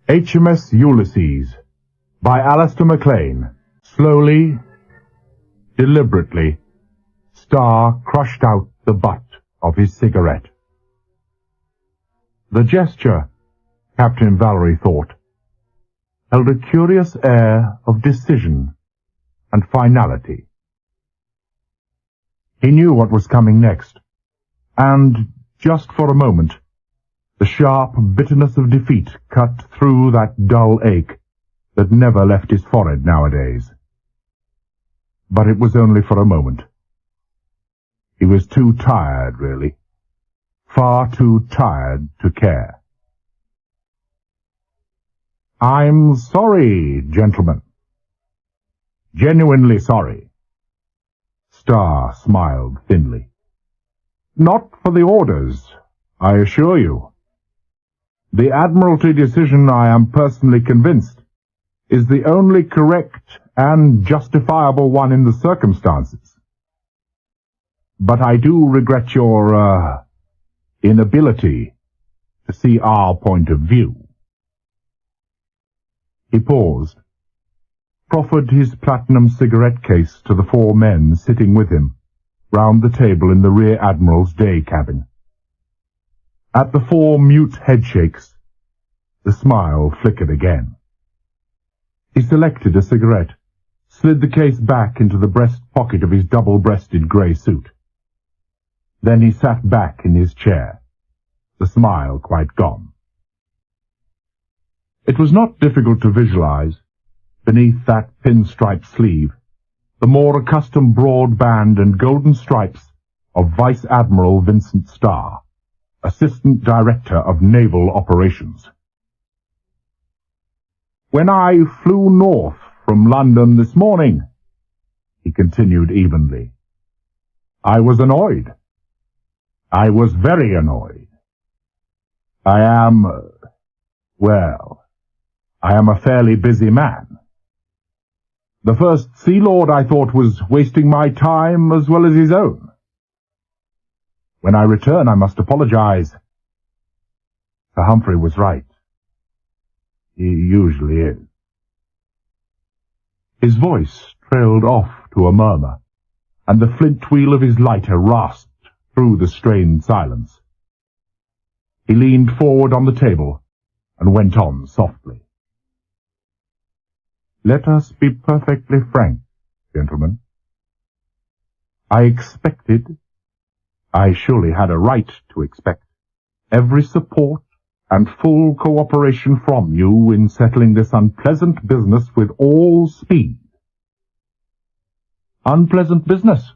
HMS Ulysses by Alistair MacLean. Slowly, deliberately, Starr crushed out the butt of his cigarette. The gesture, Captain Valery thought, held a curious air of decision and finality. He knew what was coming next, and, just for a moment, the sharp bitterness of defeat cut through that dull ache that never left his forehead nowadays. But it was only for a moment. He was too tired, really. Far too tired to care. "I'm sorry, gentlemen. Genuinely sorry." Starr smiled thinly. "Not for the orders, I assure you. The Admiralty decision, I am personally convinced, is the only correct and justifiable one in the circumstances. But I do regret your, inability to see our point of view." He paused, proffered his platinum cigarette case to the 4 men sitting with him round the table in the Rear Admiral's day cabin. At the 4 mute headshakes, the smile flickered again. He selected a cigarette, slid the case back into the breast pocket of his double-breasted grey suit. Then he sat back in his chair, the smile quite gone. It was not difficult to visualize, beneath that pinstripe sleeve, the more accustomed broad band and golden stripes of Vice Admiral Vincent Starr, Assistant Director of Naval Operations. "When I flew north from London this morning," he continued evenly, "I was annoyed. I was very annoyed. I am a fairly busy man. The First Sea Lord, I thought, was wasting my time as well as his own. When I return, I must apologize. Sir Humphrey was right. He usually is." His voice trailed off to a murmur, and the flint wheel of his lighter rasped through the strained silence. He leaned forward on the table and went on softly. "Let us be perfectly frank, gentlemen. I expected, I surely had a right to expect, every support and full cooperation from you in settling this unpleasant business with all speed." "Unpleasant business?"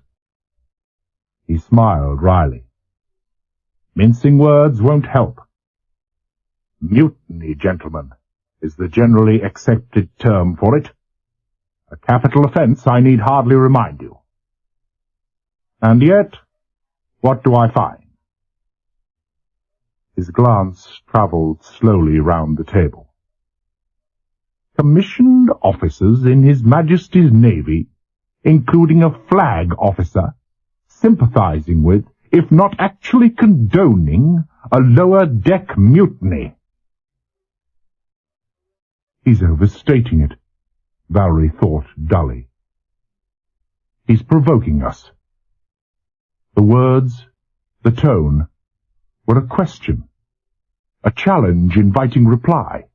He smiled wryly. "Mincing words won't help. Mutiny, gentlemen, is the generally accepted term for it. A capital offence, I need hardly remind you. And yet, what do I find?" His glance travelled slowly round the table. "Commissioned officers in His Majesty's Navy, including a flag officer, sympathizing with, if not actually condoning, a lower-deck mutiny." "He's overstating it," Valery thought dully. "He's provoking us." The words, the tone, were a question, a challenge inviting reply.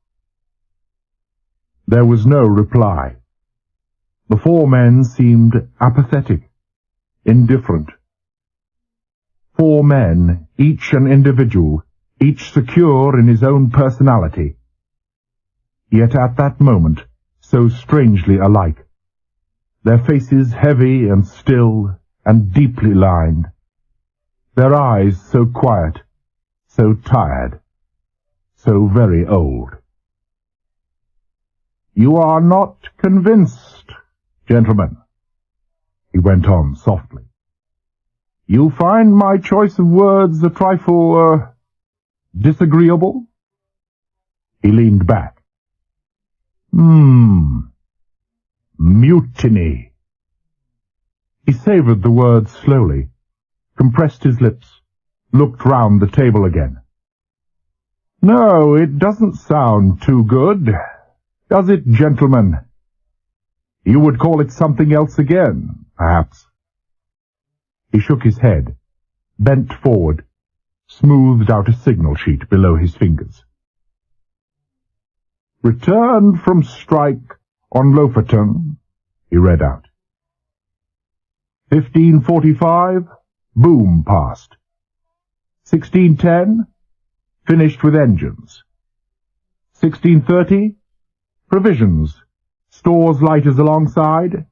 There was no reply. The 4 men seemed apathetic, indifferent. 4 men, each an individual, each secure in his own personality. Yet at that moment, so strangely alike, their faces heavy and still and deeply lined, their eyes so quiet, so tired, so very old. "You are not convinced, gentlemen," he went on softly. "You find my choice of words a trifle, disagreeable?" He leaned back. Mutiny." He savoured the words slowly, compressed his lips, looked round the table again. No, it doesn't sound too good, does it, gentlemen? You would call it something else again, perhaps. He shook his head, bent forward, smoothed out a signal sheet below his fingers. "Returned from strike on Loferton," he read out. 15:45, boom passed. 16:10, finished with engines. 16:30, provisions, stores lighters alongside,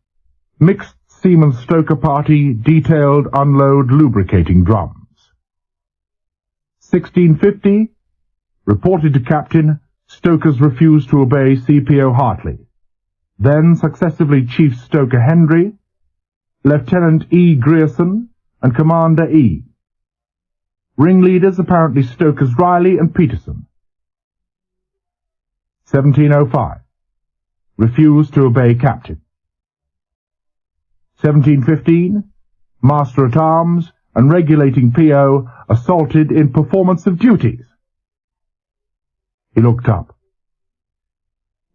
mixed seaman stoker party detailed unload lubricating drums. 16:50, reported to captain, stokers refused to obey CPO Hartley. Then successively Chief Stoker Hendry, Lieutenant E. Grierson, and Commander E. Ringleaders apparently Stokers Riley and Peterson. 17:05. Refused to obey captain. 17:15. Master-at-arms and regulating PO assaulted in performance of duties. He looked up.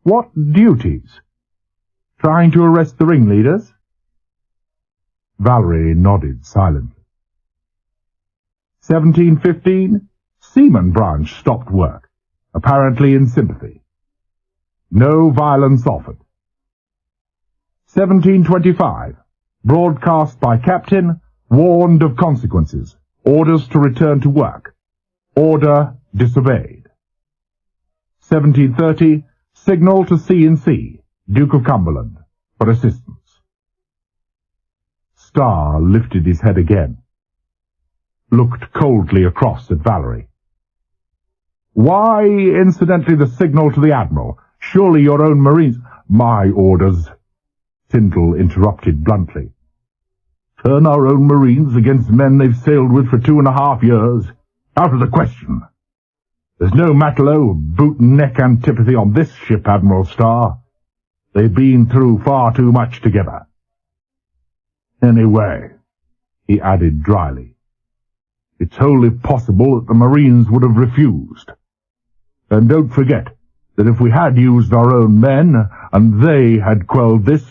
What duties? Trying to arrest the ringleaders? Valerie nodded silently. 17:15. Seaman branch stopped work, apparently in sympathy. No violence offered. 17:25. Broadcast by captain, warned of consequences. Orders to return to work. Order disobeyed. 17:30. Signal to C&C, Duke of Cumberland, for assistance. Starr lifted his head again, looked coldly across at Valerie. Why, incidentally, the signal to the Admiral? Surely your own Marines— My orders, Tyndall interrupted bluntly. Turn our own Marines against men they've sailed with for 2.5 years? Out of the question. There's no matelot, boot-and-neck antipathy on this ship, Admiral Starr. They've been through far too much together. Anyway, he added dryly, it's wholly possible that the Marines would have refused. And don't forget that if we had used our own men, and they had quelled this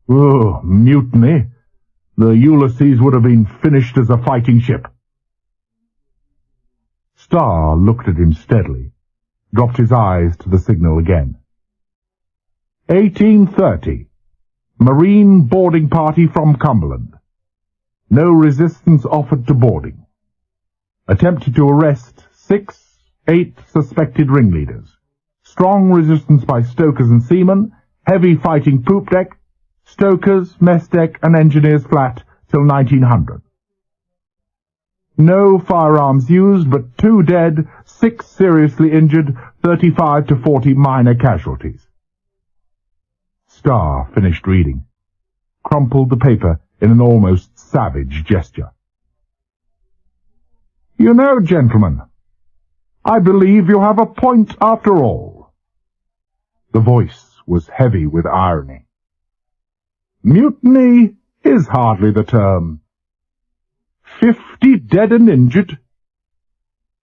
mutiny, the Ulysses would have been finished as a fighting ship. Starr looked at him steadily, dropped his eyes to the signal again. 18:30. Marine boarding party from Cumberland. No resistance offered to boarding. Attempted to arrest 8 suspected ringleaders. Strong resistance by stokers and seamen, heavy fighting poop deck, stokers, mess deck and engineers flat till 1900. No firearms used, but 2 dead, 6 seriously injured, 35 to 40 minor casualties. Starr finished reading, crumpled the paper in an almost savage gesture. You know, gentlemen, I believe you have a point after all. The voice was heavy with irony. Mutiny is hardly the term. 50 dead and injured.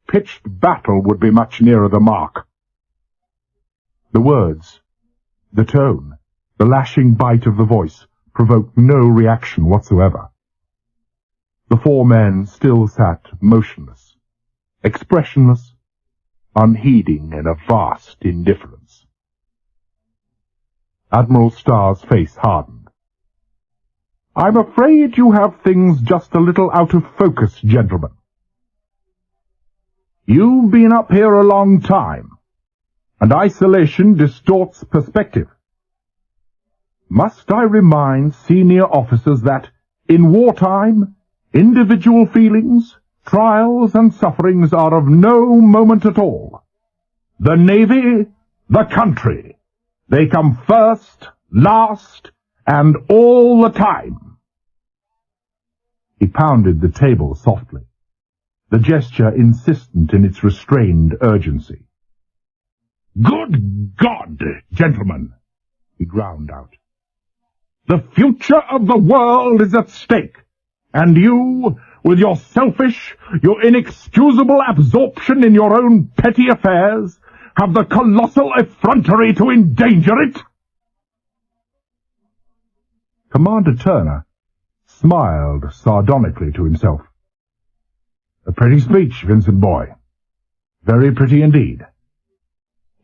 Pitched battle would be much nearer the mark. The words, the tone, the lashing bite of the voice provoked no reaction whatsoever. The 4 men still sat motionless, expressionless, unheeding in a vast indifference. Admiral Starr's face hardened. I'm afraid you have things just a little out of focus, gentlemen. You've been up here a long time, and isolation distorts perspective. Must I remind senior officers that, in wartime, individual feelings, trials and sufferings are of no moment at all. The Navy, the country, they come first, last, and all the time. He pounded the table softly, the gesture insistent in its restrained urgency. Good God, gentlemen, he ground out. The future of the world is at stake, and you, with your selfish, your inexcusable absorption in your own petty affairs, have the colossal effrontery to endanger it? Commander Turner smiled sardonically to himself. A pretty speech, Vincent boy. Very pretty indeed.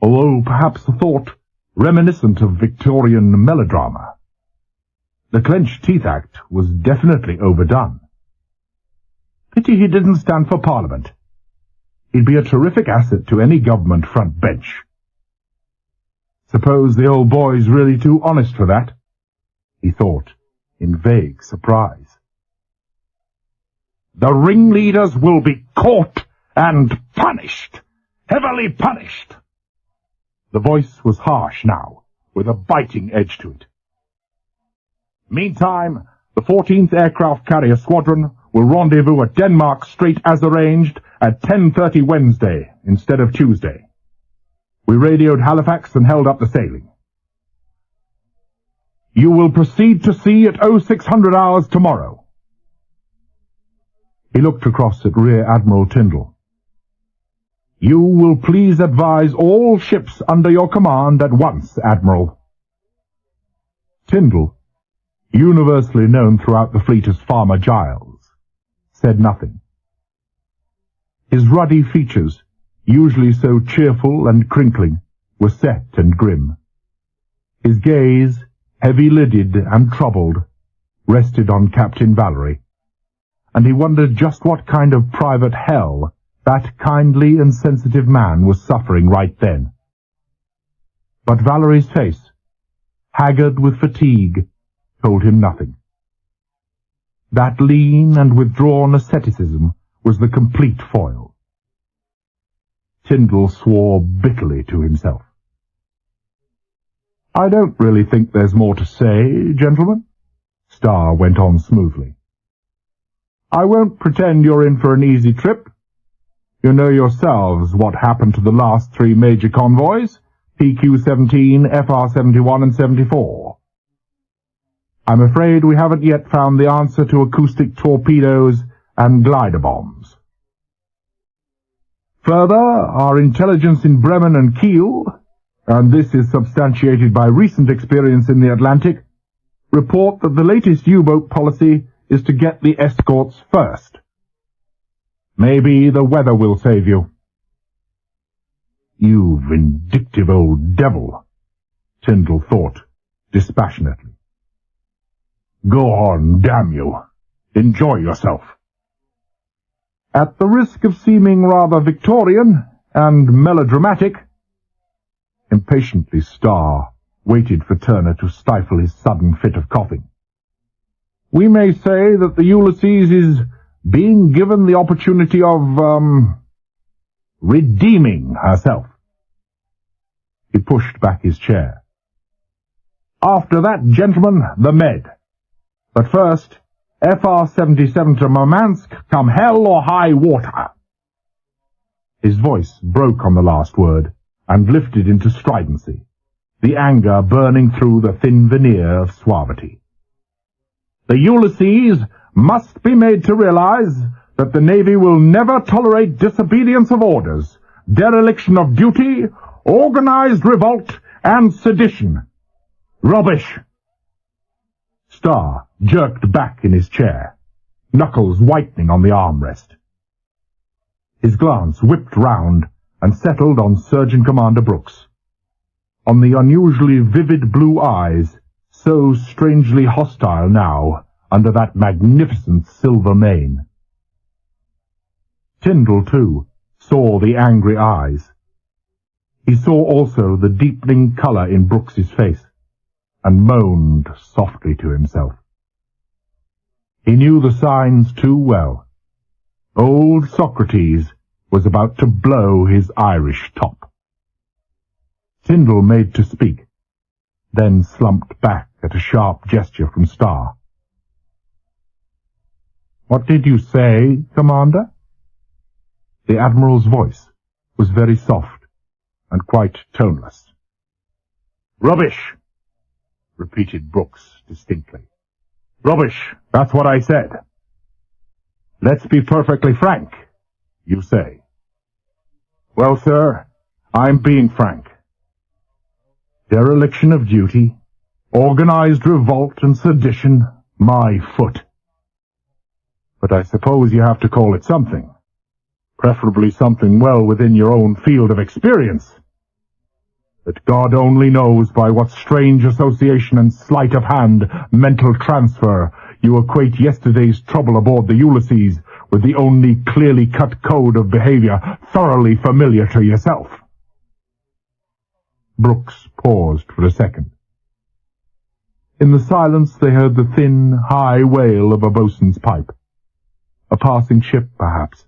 Although perhaps a thought reminiscent of Victorian melodrama. The Clenched Teeth Act was definitely overdone. Pity he didn't stand for Parliament. He'd be a terrific asset to any government front bench. Suppose the old boy's really too honest for that, he thought, in vague surprise. The ringleaders will be caught and punished, heavily punished. The voice was harsh now, with a biting edge to it. Meantime, the 14th Aircraft Carrier Squadron will rendezvous at Denmark Strait as arranged at 10:30 Wednesday instead of Tuesday. We radioed Halifax and held up the sailing. You will proceed to sea at 0600 hours tomorrow. He looked across at Rear Admiral Tyndall. You will please advise all ships under your command at once, Admiral. Tyndall, universally known throughout the fleet as Farmer Giles, said nothing. His ruddy features, usually so cheerful and crinkling, were set and grim. His gaze, heavy-lidded and troubled, rested on Captain Valerie, and he wondered just what kind of private hell that kindly and sensitive man was suffering right then. But Valerie's face, haggard with fatigue, told him nothing. That lean and withdrawn asceticism was the complete foil. Tyndall swore bitterly to himself. I don't really think there's more to say, gentlemen, Starr went on smoothly. I won't pretend you're in for an easy trip. You know yourselves what happened to the last three major convoys, PQ-17, FR-71 and 74. I'm afraid we haven't yet found the answer to acoustic torpedoes and glider bombs. Further, our intelligence in Bremen and Kiel, and this is substantiated by recent experience in the Atlantic, report that the latest U-boat policy is to get the escorts first. Maybe the weather will save you. You vindictive old devil, Tyndall thought, dispassionately. Go on, damn you. Enjoy yourself. At the risk of seeming rather Victorian and melodramatic, impatiently Starr waited for Turner to stifle his sudden fit of coughing. We may say that the Ulysses is being given the opportunity of, redeeming herself. He pushed back his chair. After that, gentlemen, the Med. But first, FR-77 to Murmansk, come hell or high water. His voice broke on the last word and lifted into stridency, the anger burning through the thin veneer of suavity. The Ulysses must be made to realize that the Navy will never tolerate disobedience of orders, dereliction of duty, organized revolt, and sedition. Rubbish! Starr jerked back in his chair, knuckles whitening on the armrest. His glance whipped round and settled on Surgeon Commander Brooks, on the unusually vivid blue eyes, so strangely hostile now under that magnificent silver mane. Tyndall, too, saw the angry eyes. He saw also the deepening colour in Brooks's face, and moaned softly to himself. He knew the signs too well. Old Socrates was about to blow his Irish top. Tyndall made to speak, then slumped back at a sharp gesture from Starr. What did you say, Commander? The Admiral's voice was very soft and quite toneless. Rubbish, repeated Brooks distinctly. Rubbish, that's what I said. Let's be perfectly frank, you say. Well, sir, I'm being frank. Dereliction of duty, organized revolt and sedition, my foot. But I suppose you have to call it something. Preferably something well within your own field of experience. But God only knows by what strange association and sleight of hand mental transfer you equate yesterday's trouble aboard the Ulysses with the only clearly cut code of behavior thoroughly familiar to yourself. Brooks paused for a second. In the silence they heard the thin, high wail of a boatswain's pipe. A passing ship, perhaps.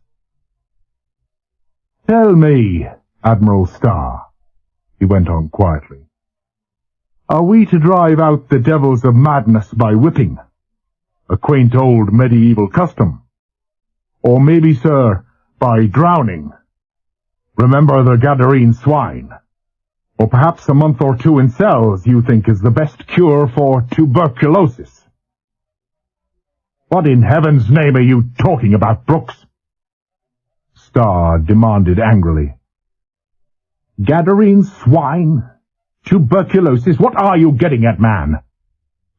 Tell me, Admiral Starr, he went on quietly, are we to drive out the devils of madness by whipping? A quaint old medieval custom. Or maybe, sir, by drowning. Remember the Gadarene swine. Or perhaps a month or two in cells you think is the best cure for tuberculosis. What in heaven's name are you talking about, Brooks? Starr demanded angrily. Gadarene swine? Tuberculosis? What are you getting at, man?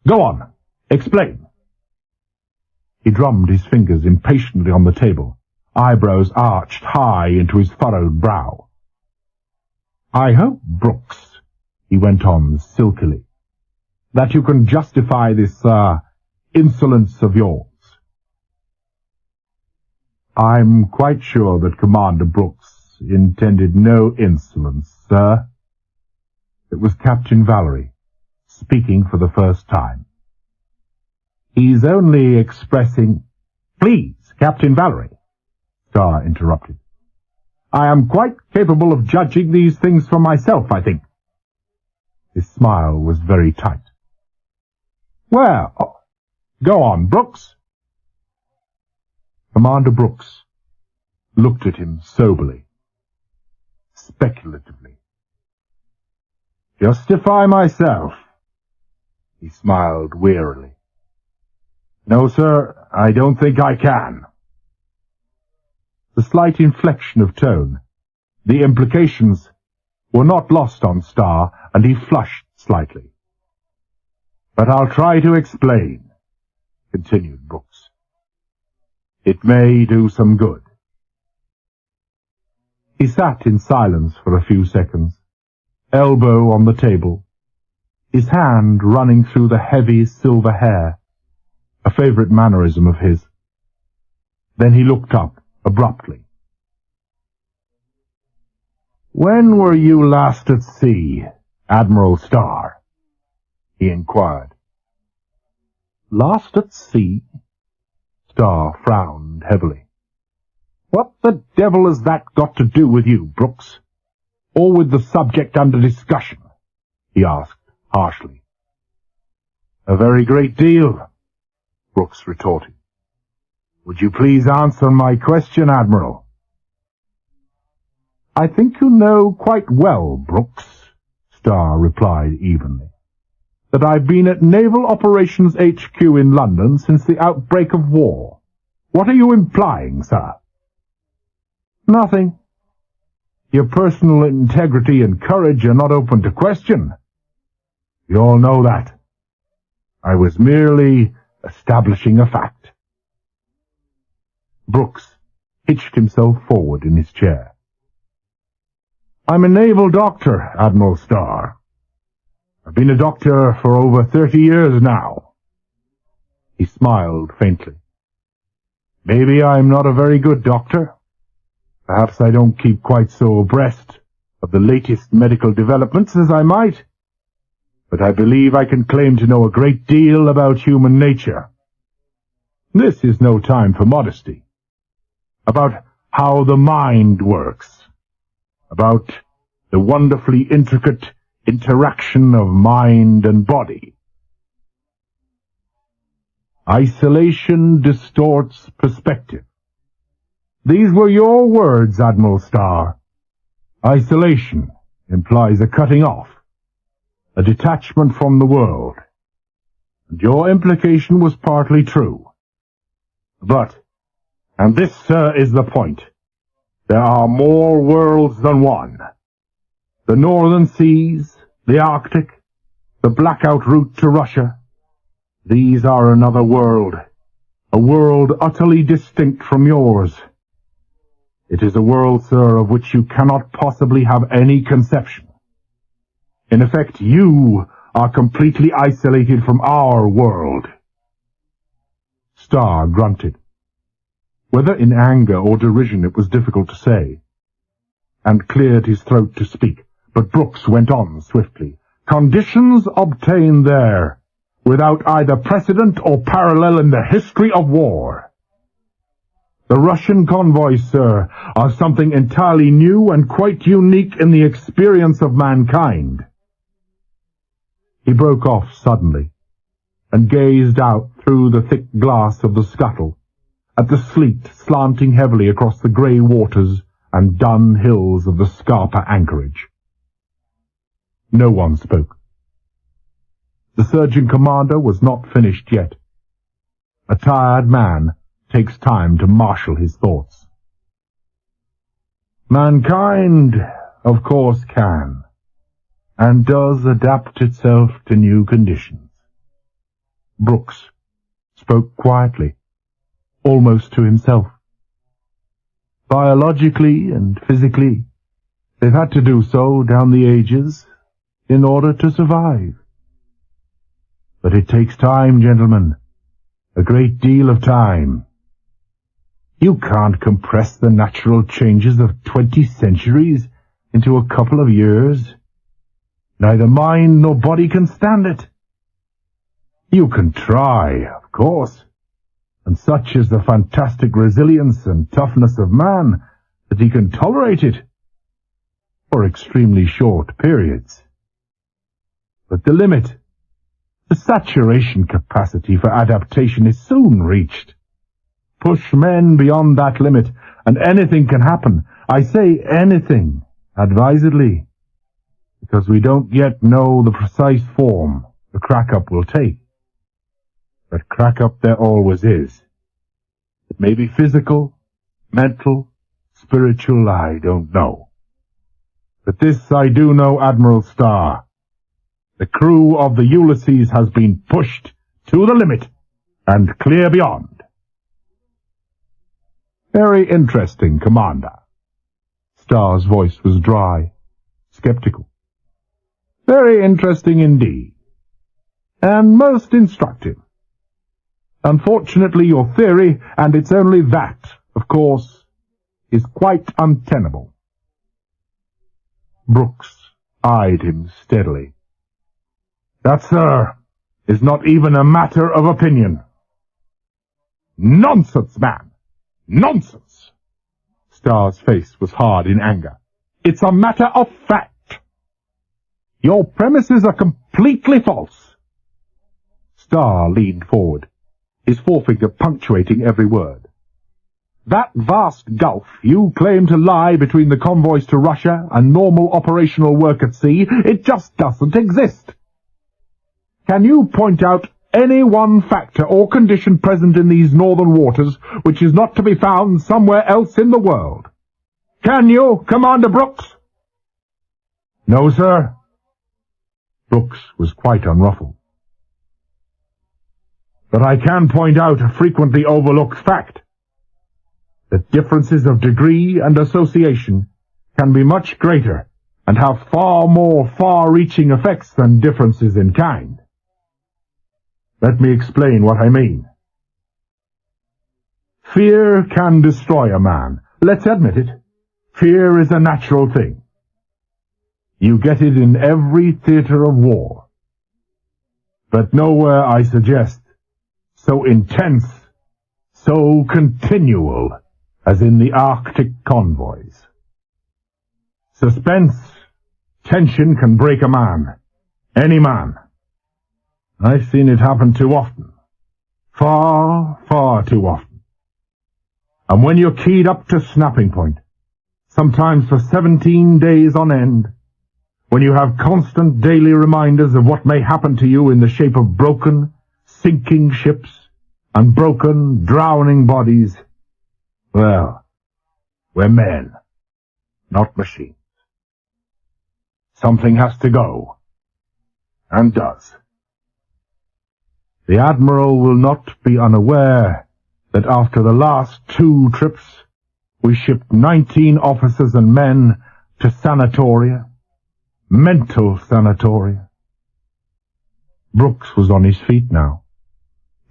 Go on, explain. He drummed his fingers impatiently on the table, eyebrows arched high into his furrowed brow. I hope, Brooks, he went on silkily, that you can justify this, insolence of yours. I'm quite sure that Commander Brooks intended no insolence, sir. It was Captain Valery, speaking for the first time. He's only expressing— Please, Captain Valery, Starr interrupted. I am quite capable of judging these things for myself, I think. His smile was very tight. Well, go on, Brooks. Commander Brooks looked at him soberly, speculatively. Justify myself, he smiled wearily. No, sir, I don't think I can. The slight inflection of tone, the implications, were not lost on Starr, and he flushed slightly. But I'll try to explain, continued Brooks. It may do some good. He sat in silence for a few seconds, elbow on the table, his hand running through the heavy silver hair, a favorite mannerism of his. Then he looked up abruptly. When were you last at sea, Admiral Starr? He inquired. Last at sea? Starr frowned heavily. What the devil has that got to do with you, Brooks? Or with the subject under discussion? He asked harshly. A very great deal, Brooks retorted. Would you please answer my question, Admiral? I think you know quite well, Brooks, Starr replied evenly, that I've been at Naval Operations HQ in London since the outbreak of war. What are you implying, sir? Nothing. Your personal integrity and courage are not open to question. You all know that. I was merely establishing a fact. Brooks hitched himself forward in his chair. I'm a naval doctor, Admiral Starr. I've been a doctor for over 30 years now. He smiled faintly. Maybe I'm not a very good doctor. Perhaps I don't keep quite so abreast of the latest medical developments as I might. But I believe I can claim to know a great deal about human nature. This is no time for modesty. About how the mind works. About the wonderfully intricate interaction of mind and body. Isolation distorts perspective. These were your words, Admiral Starr. Isolation implies a cutting off, a detachment from the world. And your implication was partly true. But, And this, sir, is the point. There are more worlds than one. The northern seas, the Arctic, the blackout route to Russia. These are another world, a world utterly distinct from yours. It is a world, sir, of which you cannot possibly have any conception. In effect, you are completely isolated from our world. Starr grunted. Whether in anger or derision it was difficult to say, and cleared his throat to speak, but Brooks went on swiftly. Conditions obtained there, without either precedent or parallel in the history of war. The Russian convoys, sir, are something entirely new and quite unique in the experience of mankind. He broke off suddenly, and gazed out through the thick glass of the scuttle, at the sleet slanting heavily across the grey waters and dun hills of the Scarpa anchorage. No one spoke. The surgeon commander was not finished yet. A tired man takes time to marshal his thoughts. Mankind, of course, can, and does adapt itself to new conditions. Brooks spoke quietly, almost to himself. Biologically and physically, they've had to do so down the ages in order to survive. But it takes time, gentlemen, a great deal of time. You can't compress the natural changes of 20 centuries into a couple of years. Neither mind nor body can stand it. You can try, of course, and such is the fantastic resilience and toughness of man that he can tolerate it for extremely short periods. But the limit, the saturation capacity for adaptation is soon reached. Push men beyond that limit, and anything can happen. I say anything, advisedly, because we don't yet know the precise form the crack-up will take. But crack-up there always is. It may be physical, mental, spiritual, I don't know. But this I do know, Admiral Starr. The crew of the Ulysses has been pushed to the limit and clear beyond. Very interesting, Commander. Starr's voice was dry, skeptical. Very interesting indeed, and most instructive. Unfortunately, your theory, and it's only that, of course, is quite untenable. Brooks eyed him steadily. That, sir, is not even a matter of opinion. Nonsense, man! Nonsense! Starr's face was hard in anger. It's a matter of fact. Your premises are completely false. Starr leaned forward, his forefinger punctuating every word. That vast gulf you claim to lie between the convoys to Russia and normal operational work at sea, it just doesn't exist. Can you point out any one factor or condition present in these northern waters which is not to be found somewhere else in the world? Can you, Commander Brooks? No, sir. Brooks was quite unruffled. But I can point out a frequently overlooked fact, that differences of degree and association can be much greater and have far more far-reaching effects than differences in kind. Let me explain what I mean. Fear can destroy a man. Let's admit it. Fear is a natural thing. You get it in every theater of war. But nowhere, I suggest, so intense, so continual, as in the Arctic convoys. Suspense, tension can break a man. Any man. I've seen it happen too often. Far, far too often. And when you're keyed up to snapping point, sometimes for 17 days on end, when you have constant daily reminders of what may happen to you in the shape of broken, sinking ships and broken, drowning bodies, Well, we're men, not machines. Something has to go, and does. The Admiral will not be unaware that after the last 2 trips, we shipped 19 officers and men to sanatoria, mental sanatoria. Brooks was on his feet now,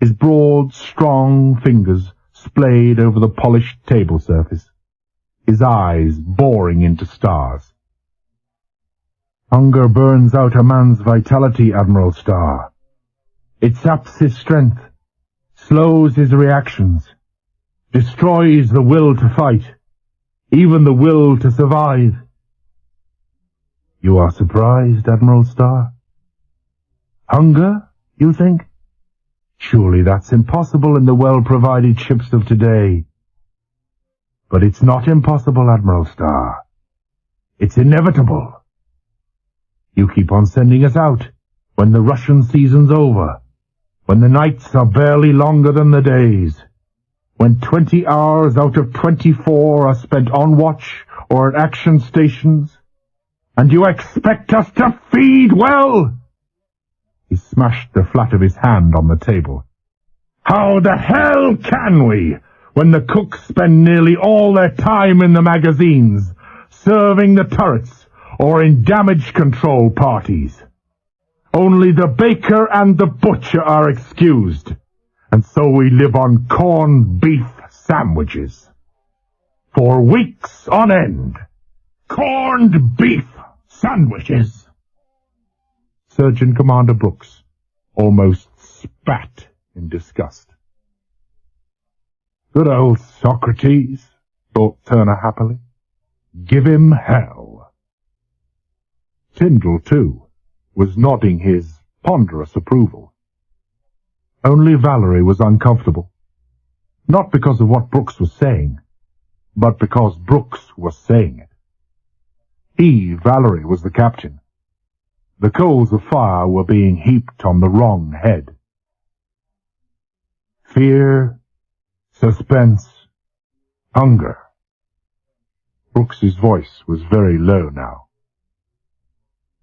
his broad, strong fingers splayed over the polished table surface, his eyes boring into stars. Hunger burns out a man's vitality, Admiral Starr. It saps his strength, slows his reactions, destroys the will to fight, even the will to survive. You are surprised, Admiral Starr? Hunger, you think? Surely that's impossible in the well-provided ships of today. But it's not impossible, Admiral Starr. It's inevitable. You keep on sending us out when the Russian season's over, when the nights are barely longer than the days, when 20 hours out of 24 are spent on watch or at action stations, and you expect us to feed well? He smashed the flat of his hand on the table. How the hell can we, when the cooks spend nearly all their time in the magazines, serving the turrets, or in damage control parties? Only the baker and the butcher are excused, and so we live on corned beef sandwiches. For weeks on end, corned beef sandwiches. Surgeon Commander Brooks almost spat in disgust. Good old Socrates, thought Turner happily. Give him hell. Tyndall, too, was nodding his ponderous approval. Only Valerie was uncomfortable, not because of what Brooks was saying, but because Brooks was saying it. He, Valerie, was the captain. The coals of fire were being heaped on the wrong head. Fear, suspense, hunger. Brooks's voice was very low now.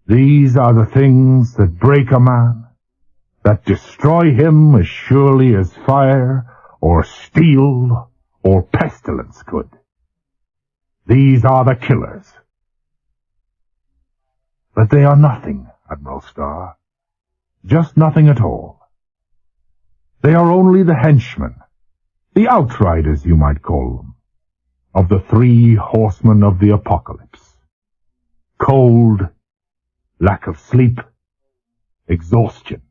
These are the things that break a man, that destroy him as surely as fire, or steel, or pestilence could. These are the killers. But they are nothing, Admiral Starr. Just nothing at all. They are only the henchmen, the outriders, you might call them, of the 3 horsemen of the apocalypse. Cold, lack of sleep, exhaustion.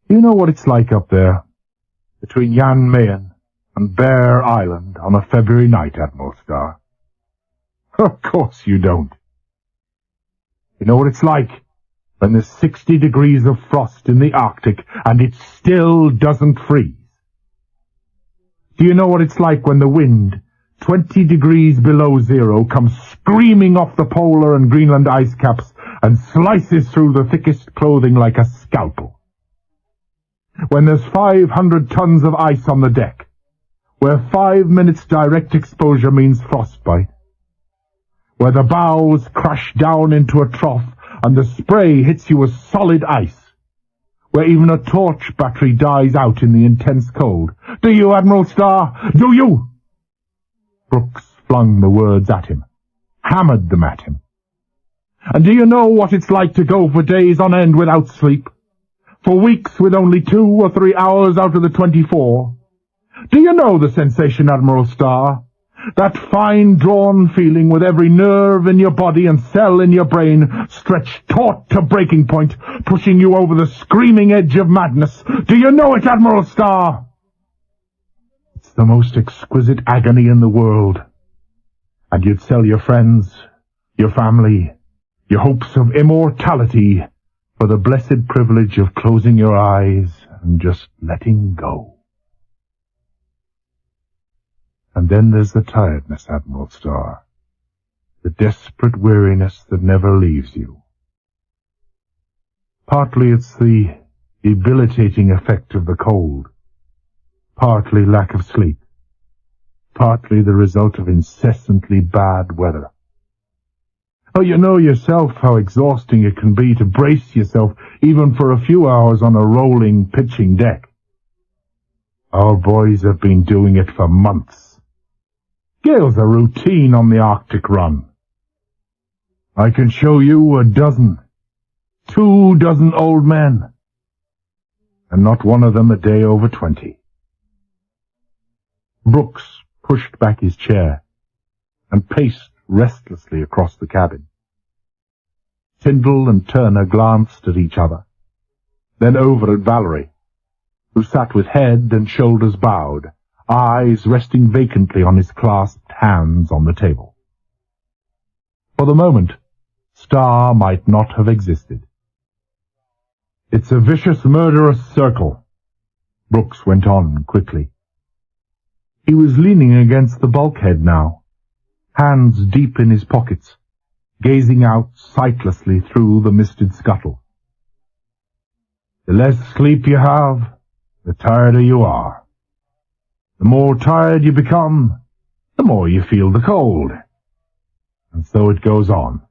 You know what it's like up there, between Jan Mayen and Bear Island on a February night, Admiral Starr? Of course you don't. You know what it's like when there's 60 degrees of frost in the Arctic and it still doesn't freeze? Do you know what it's like when the wind, 20 degrees below zero, comes screaming off the polar and Greenland ice caps and slices through the thickest clothing like a scalpel? When there's 500 tons of ice on the deck, where 5 minutes direct exposure means frostbite, where the bows crash down into a trough and the spray hits you as solid ice, where even a torch battery dies out in the intense cold. Do you, Admiral Starr? Do you? Brooks flung the words at him, hammered them at him. And do you know what it's like to go for days on end without sleep? For weeks with only 2 or 3 hours out of the 24? Do you know the sensation, Admiral Starr? That fine-drawn feeling with every nerve in your body and cell in your brain stretched taut to breaking point, pushing you over the screaming edge of madness. Do you know it, Admiral Starr? It's the most exquisite agony in the world. And you'd sell your friends, your family, your hopes of immortality for the blessed privilege of closing your eyes and just letting go. And then there's the tiredness, Admiral Starr, the desperate weariness that never leaves you. Partly it's the debilitating effect of the cold, Partly lack of sleep, partly the result of incessantly bad weather. Oh, you know yourself how exhausting it can be to brace yourself even for a few hours on a rolling pitching deck. Our boys have been doing it for months. Gales are routine on the Arctic run. I can show you 2 old men, and not one of them a day over 20. Brooks pushed back his chair and paced restlessly across the cabin. Tyndall and Turner glanced at each other, then over at Valerie, who sat with head and shoulders bowed, eyes resting vacantly on his clasped hands on the table. For the moment, Starr might not have existed. "It's a vicious, murderous circle," Brooks went on quickly. He was leaning against the bulkhead now, hands deep in his pockets, gazing out sightlessly through the misted scuttle. "The less sleep you have, the tireder you are. The more tired you become, the more you feel the cold. And so it goes on.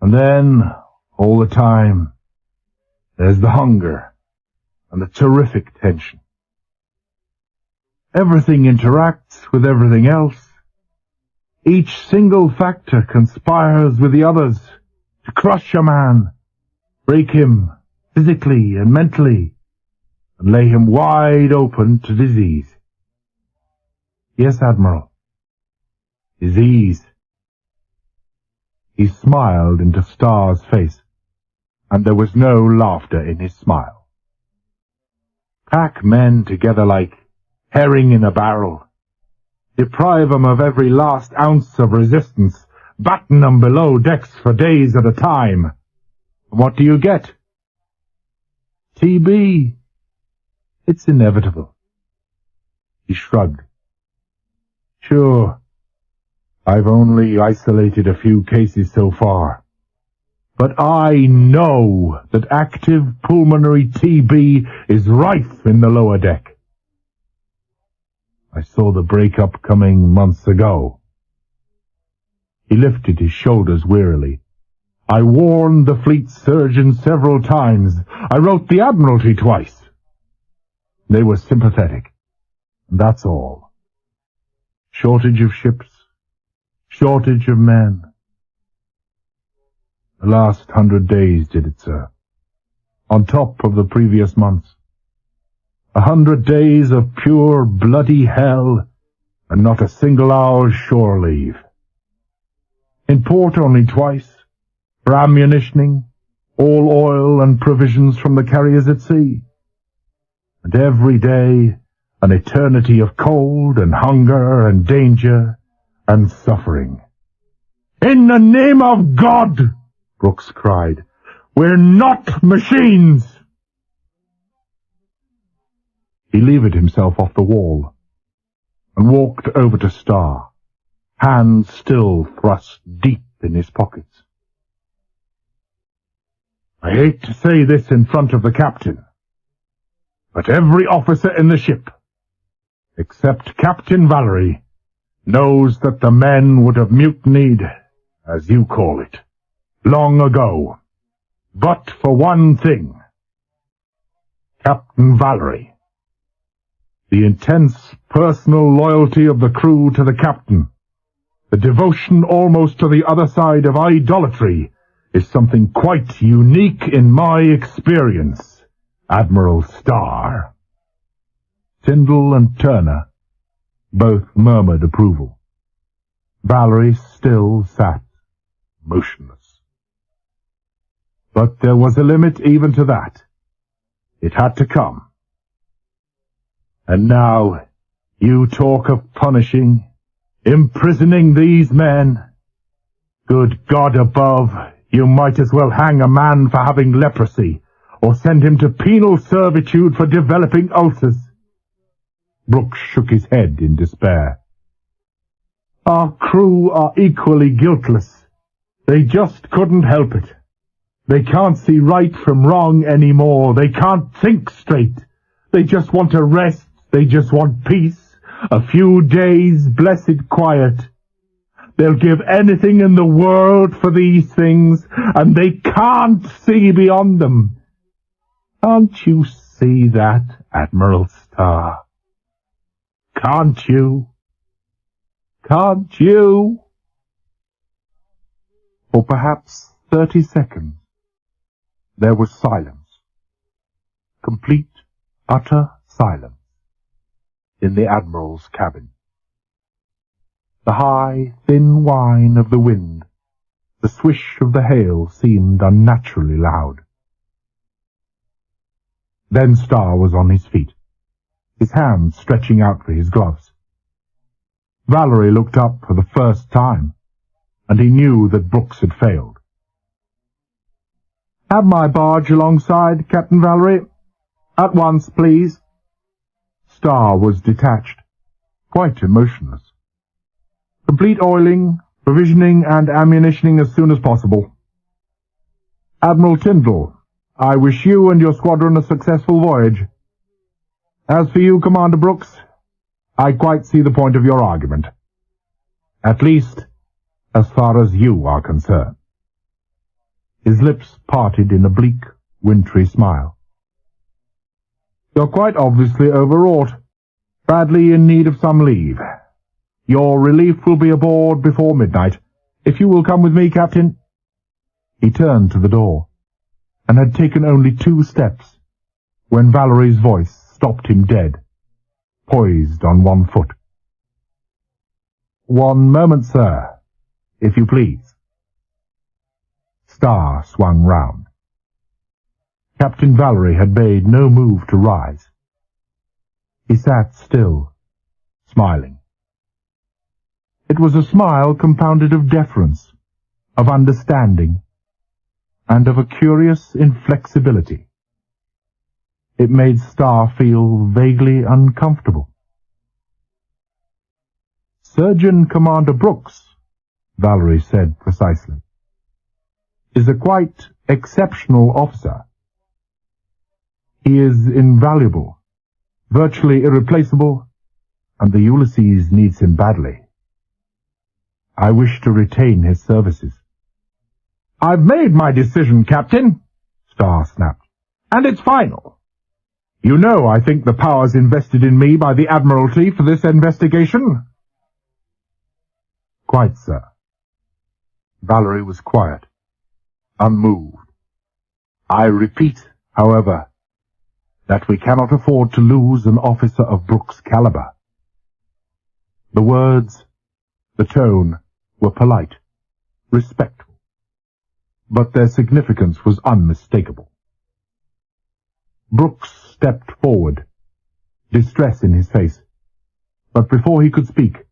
And then, all the time, there's the hunger and the terrific tension. Everything interacts with everything else. Each single factor conspires with the others to crush a man, break him physically and mentally, and lay him wide open to disease." "Yes, Admiral. Disease." He smiled into Starr's face, and there was no laughter in his smile. "Pack men together like herring in a barrel. Deprive 'em of every last ounce of resistance. Batten 'em below decks for days at a time. And what do you get? TB. It's inevitable." He shrugged. "Sure, I've only isolated a few cases so far. But I know that active pulmonary TB is rife in the lower deck. I saw the breakup coming months ago." He lifted his shoulders wearily. "I warned the fleet surgeon several times. I wrote the Admiralty twice. They were sympathetic. That's all. Shortage of ships. Shortage of men. The last 100 days did it, sir. On top of the previous months. 100 days of pure bloody hell, and not a single hour's shore leave. In port only twice, for ammunitioning, all oil and provisions from the carriers at sea. And every day an eternity of cold and hunger and danger and suffering. "In the name of God," Brooks cried, "we're not machines!" He levered himself off the wall and walked over to Starr, hands still thrust deep in his pockets. "I hate to say this in front of the captain, but every officer in the ship, except Captain Valerie, knows that the men would have mutinied, as you call it, long ago. But for one thing. Captain Valerie. The intense personal loyalty of the crew to the captain, the devotion almost to the other side of idolatry, is something quite unique in my experience, Admiral Starr." Tyndall and Turner both murmured approval. Valerie still sat motionless. But there was a limit even to that. It had to come. "And now you talk of punishing, imprisoning these men. Good God above, you might as well hang a man for having leprosy, or send him to penal servitude for developing ulcers." Brooks shook his head in despair. "Our crew are equally guiltless. They just couldn't help it. They can't see right from wrong anymore. They can't think straight. They just want to rest They just want peace, a few days' blessed quiet. They'll give anything in the world for these things, and they can't see beyond them. Can't you see that, Admiral Starr? Can't you? Can't you? For perhaps 30 seconds, there was silence. Complete, utter silence in the Admiral's cabin. The high, thin whine of the wind, the swish of the hail seemed unnaturally loud. Then Starr was on his feet, his hands stretching out for his gloves. Valerie looked up for the first time, and he knew that Brooks had failed. "Have my barge alongside, Captain Valerie. At once, please." Starr was detached, quite emotionless. "Complete oiling, provisioning and ammunitioning as soon as possible. Admiral Tyndall, I wish you and your squadron a successful voyage. As for you, Commander Brooks, I quite see the point of your argument. At least, as far as you are concerned." His lips parted in a bleak, wintry smile. "You're quite obviously overwrought, badly in need of some leave. Your relief will be aboard before midnight. If you will come with me, Captain." He turned to the door, and had taken only 2 steps, when Valerie's voice stopped him dead, poised on 1 foot. "One moment, sir, if you please." Starr swung round. Captain Valerie had made no move to rise. He sat still, smiling. It was a smile compounded of deference, of understanding, and of a curious inflexibility. It made Starr feel vaguely uncomfortable. "Surgeon Commander Brooks," Valerie said precisely, "is a quite exceptional officer. He is invaluable, virtually irreplaceable, and the Ulysses needs him badly. I wish to retain his services." "I've made my decision, Captain," Starr snapped, "and it's final. You know I think the powers invested in me by the Admiralty for this investigation." "Quite, sir." Valerie was quiet, unmoved. "I repeat, however, that we cannot afford to lose an officer of Brooks' caliber." The words, the tone, were polite, respectful, but their significance was unmistakable. Brooks stepped forward, distress in his face, but before he could speak,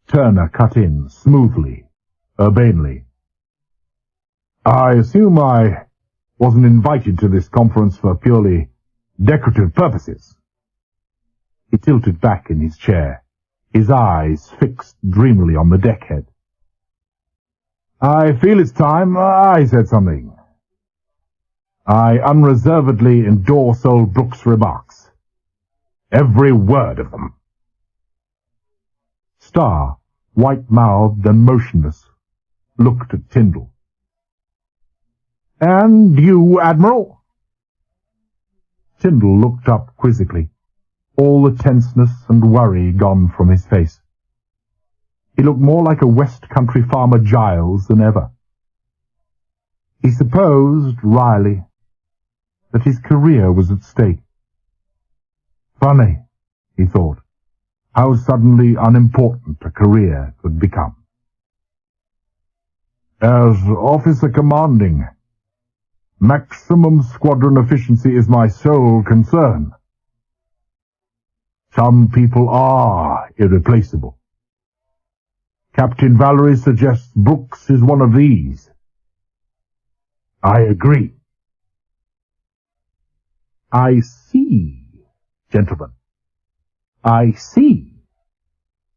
Turner cut in, smoothly, urbanely. "I assume I wasn't invited to this conference for purely decorative purposes." He tilted back in his chair, his eyes fixed dreamily on the deckhead. "I feel it's time I said something. I unreservedly endorse old Brooks' remarks. Every word of them." Starr, white-mouthed and motionless, looked at Tyndall. "And you, Admiral?" Tyndall looked up quizzically, all the tenseness and worry gone from his face. He looked more like a West Country farmer Giles than ever. He supposed, wryly, that his career was at stake. Funny, he thought, how suddenly unimportant a career could become. "As officer commanding, maximum squadron efficiency is my sole concern. Some people are irreplaceable. Captain Valerie suggests Brooks is one of these. I agree." "I see, gentlemen. I see,"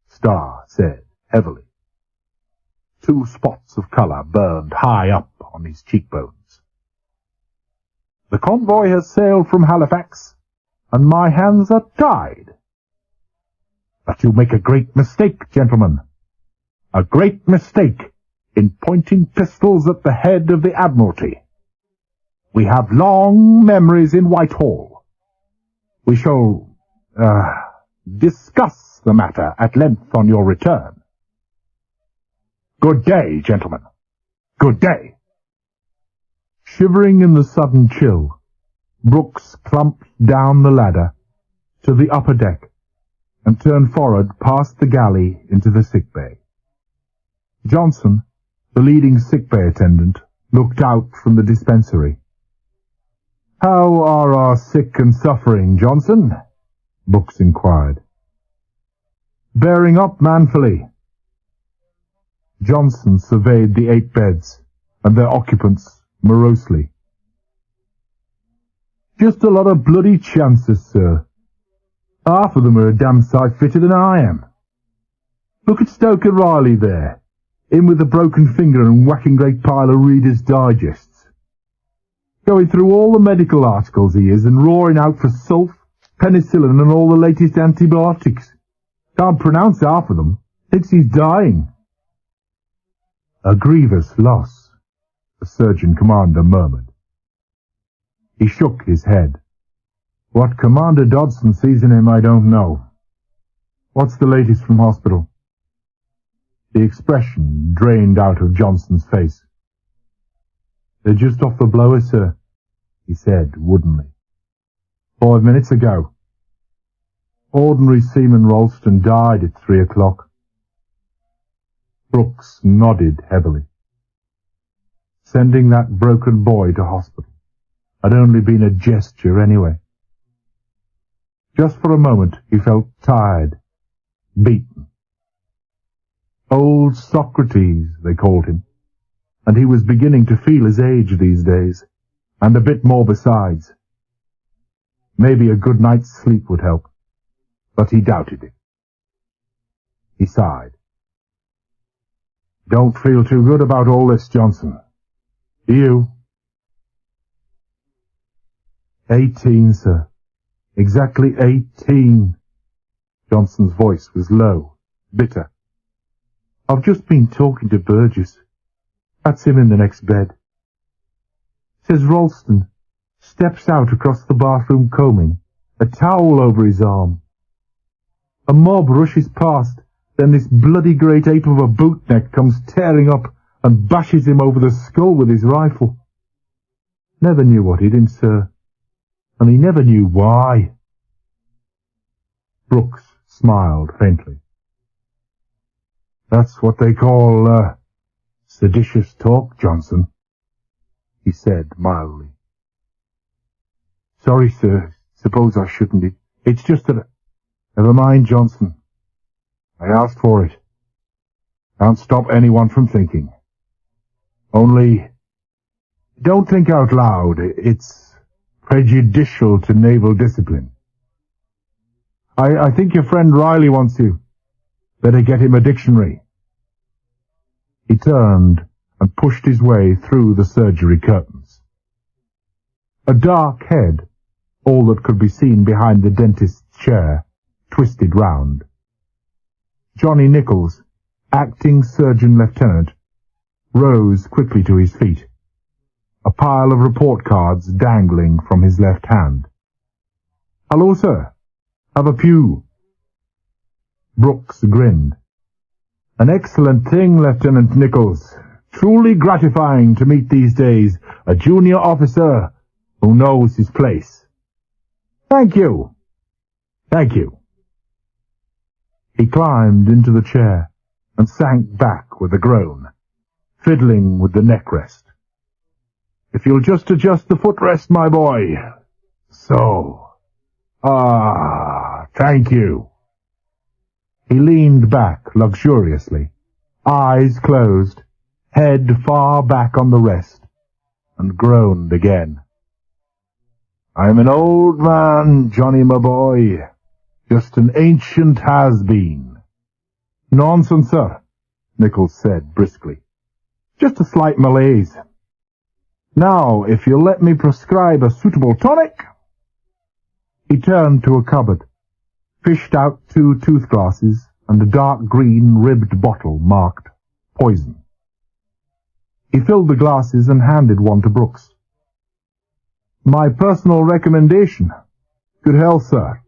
Starr said heavily. 2 spots of colour burned high up on his cheekbones. "The convoy has sailed from Halifax, and my hands are tied. that you make a great mistake, gentlemen. A great mistake in pointing pistols at the head of the Admiralty. We have long memories in Whitehall. We shall, discuss the matter at length on your return. Good day, gentlemen. Good day. Shivering in the sudden chill, Brooks clumped down the ladder to the upper deck and turned forward past the galley into the sick bay. Johnson, the leading sick bay attendant, looked out from the dispensary. "How are our sick and suffering, Johnson?" Brooks inquired. "Bearing up manfully." Johnson surveyed the 8 beds and their occupants morosely. "Just a lot of bloody chances, sir. Half of them are a damn sight fitter than I am. Look at Stoker Riley there, in with a broken finger and whacking great pile of Reader's Digests. Going through all the medical articles he is and roaring out for sulf, penicillin and all the latest antibiotics. Can't pronounce half of them. Thinks he's dying." "A grievous loss," the surgeon commander murmured. He shook his head. "What Commander Dodson sees in him I don't know. What's the latest from hospital?" The expression drained out of Johnson's face. "They're just off the blower, sir," he said woodenly. 5 minutes ago. Ordinary Seaman Ralston died at 3 o'clock. Brooks nodded heavily. Sending that broken boy to hospital had only been a gesture anyway. Just for a moment he felt tired, beaten. Old Socrates, they called him, and he was beginning to feel his age these days, and a bit more besides. Maybe a good night's sleep would help, but he doubted it. He sighed. "Don't feel too good about all this, Johnson. Do you?" 18, sir. Exactly 18. Johnson's voice was low, bitter. "I've just been talking to Burgess. That's him in the next bed. Says Ralston steps out across the bathroom combing, a towel over his arm. A mob rushes past, then this bloody great ape of a bootneck comes tearing up and bashes him over the skull with his rifle. Never knew what hit him, sir, and he never knew why." Brooks smiled faintly. "That's what they call, seditious talk, Johnson," he said mildly. "Sorry, sir. Suppose I shouldn't. It's just that... Never mind, Johnson. I asked for it. Can't stop anyone from thinking. Only, don't think out loud. It's prejudicial to naval discipline. I think your friend Riley wants you. Better get him a dictionary." He turned and pushed his way through the surgery curtains. A dark head, all that could be seen behind the dentist's chair, twisted round. Johnny Nichols, acting surgeon lieutenant, rose quickly to his feet, a pile of report cards dangling from his left hand. "Hello, sir. Have a pew." Brooks grinned. "An excellent thing, Lieutenant Nichols. Truly gratifying to meet these days a junior officer who knows his place." "Thank you. Thank you." He climbed into the chair and sank back with a groan, fiddling with the neck rest. "If you'll just adjust the footrest, my boy. So. Thank you." He leaned back luxuriously, eyes closed, head far back on the rest, and groaned again. "I'm an old man, Johnny, my boy. Just an ancient has-been." "Nonsense, sir," Nichols said briskly. "Just a slight malaise. Now, if you'll let me prescribe a suitable tonic." He turned to a cupboard, fished out 2 toothglasses and a dark green ribbed bottle marked poison. He filled the glasses and handed one to Brooks. "My personal recommendation. Good health, sir."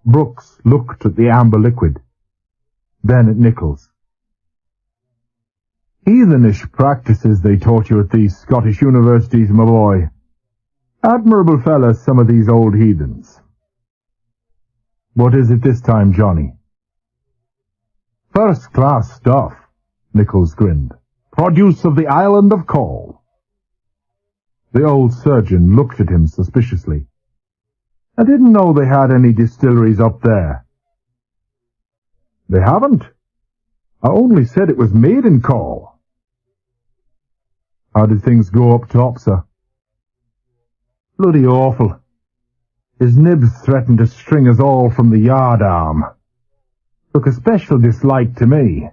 Brooks looked at the amber liquid, then at Nichols. "Heathenish practices they taught you at these Scottish universities, my boy. Admirable fellas, some of these old heathens." "What is it this time, Johnny?" "First-class stuff," Nichols grinned. "Produce of the island of Call." The old surgeon looked at him suspiciously. "I didn't know they had any distilleries up there." "They haven't. I only said it was made in Call." "How did things go up top, sir?" "Bloody awful. His nibs threatened to string us all from the yard arm. Took a special dislike to me.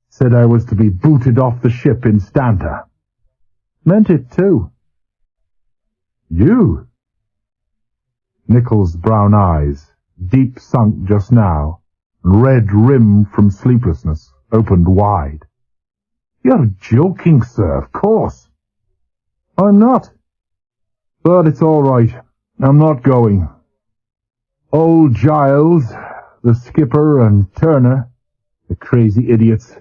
Said I was to be booted off the ship instanter. Meant it too." "You?" Nichols' brown eyes, deep sunk just now, and red-rimmed from sleeplessness, opened wide. "You're joking, sir, of course." "I'm not. But it's all right. I'm not going. Old Giles, the skipper, and Turner, the crazy idiots,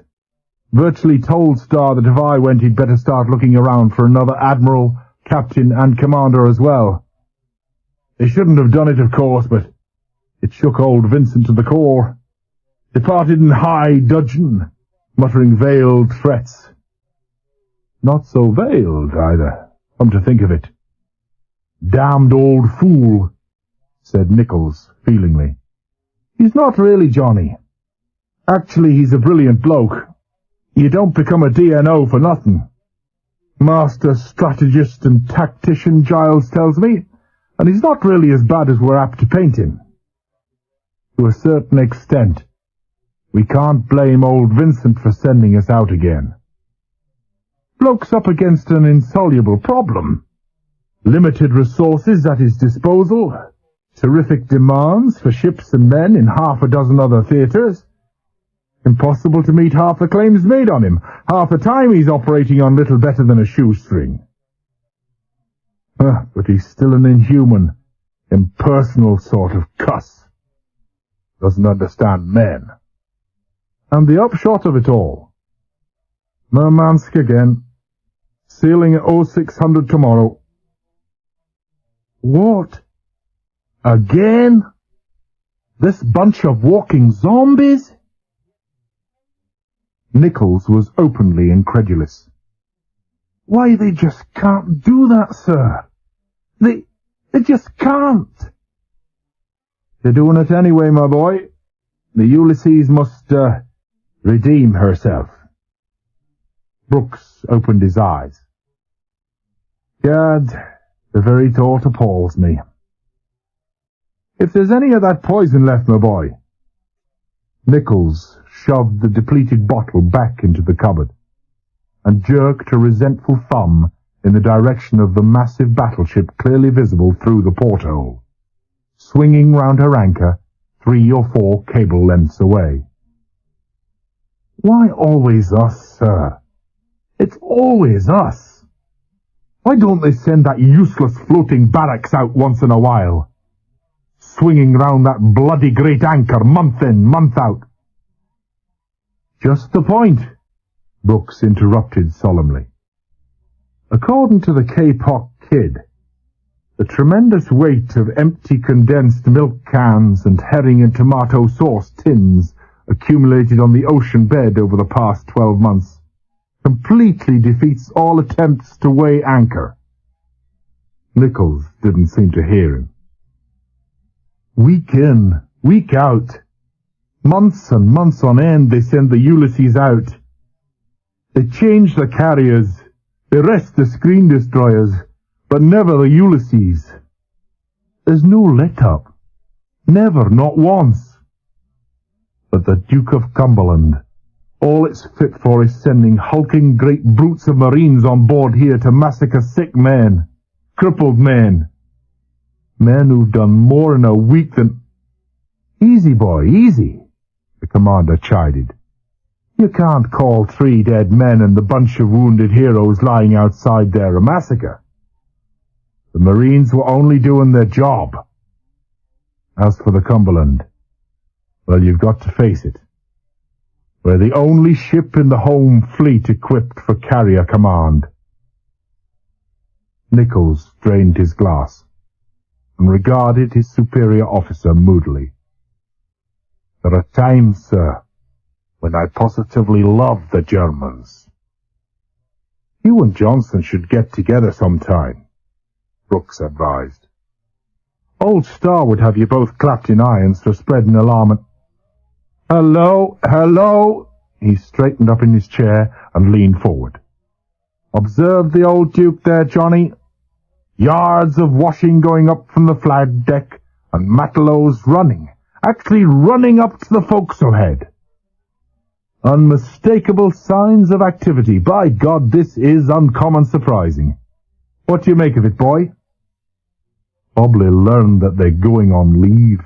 virtually told Starr that if I went he'd better start looking around for another admiral, captain, and commander as well. They shouldn't have done it, of course, but it shook old Vincent to the core. Departed in high dudgeon, muttering veiled threats. Not so veiled, either, come to think of it. "Damned old fool," said Nichols feelingly. "He's not really, Johnny. Actually, he's a brilliant bloke. You don't become a DNO for nothing. Master strategist and tactician, Giles tells me, and he's not really as bad as we're apt to paint him. To a certain extent, we can't blame old Vincent for sending us out again. Bloke's up against an insoluble problem. Limited resources at his disposal, terrific demands for ships and men in half a dozen other theatres. Impossible to meet half the claims made on him. Half the time he's operating on little better than a shoestring. But he's still an inhuman, impersonal sort of cuss. Doesn't understand men. And the upshot of it all. Murmansk again. Sailing at 0600 tomorrow. What? Again? This bunch of walking zombies? Nichols was openly incredulous. Why, they just can't do that, sir. They just can't. They're doing it anyway, my boy. The Ulysses must, redeem herself. Brooks opened his eyes. Gad, the very thought appalls me. If there's any of that poison left, my boy. Nichols shoved the depleted bottle back into the cupboard and jerked a resentful thumb in the direction of the massive battleship clearly visible through the porthole, swinging round her anchor 3 or 4 cable lengths away. Why always us, sir? It's always us. Why don't they send that useless floating barracks out once in a while? Swinging round that bloody great anchor month in, month out. Just the point, Brooks interrupted solemnly. According to the K-Pock Kid, the tremendous weight of empty condensed milk cans and herring and tomato sauce tins accumulated on the ocean bed over the past 12 months completely defeats all attempts to weigh anchor. Nichols didn't seem to hear him. Week in, week out, months and months on end they send the Ulysses out. They change the carriers, they rest the screen destroyers, but never the Ulysses. There's no let-up. Never, not once. But the Duke of Cumberland, all it's fit for is sending hulking great brutes of marines on board here to massacre sick men, crippled men, men who've done more in a week than... Easy, boy, easy, the commander chided. You can't call 3 dead men and the bunch of wounded heroes lying outside there a massacre. The Marines were only doing their job. As for the Cumberland, well, you've got to face it. We're the only ship in the home fleet equipped for carrier command. Nichols drained his glass and regarded his superior officer moodily. There are times, sir, when I positively love the Germans. You and Johnson should get together sometime, Brooks advised. Old Star would have you both clapped in irons for spreading alarm. Hello, hello! He straightened up in his chair and leaned forward. Observe the old Duke there, Johnny. Yards of washing going up from the flag deck, and matelots running, actually running up to the forecastle head. Unmistakable signs of activity. By God, this is uncommon surprising. What do you make of it, boy? Probably learned that they're going on leave,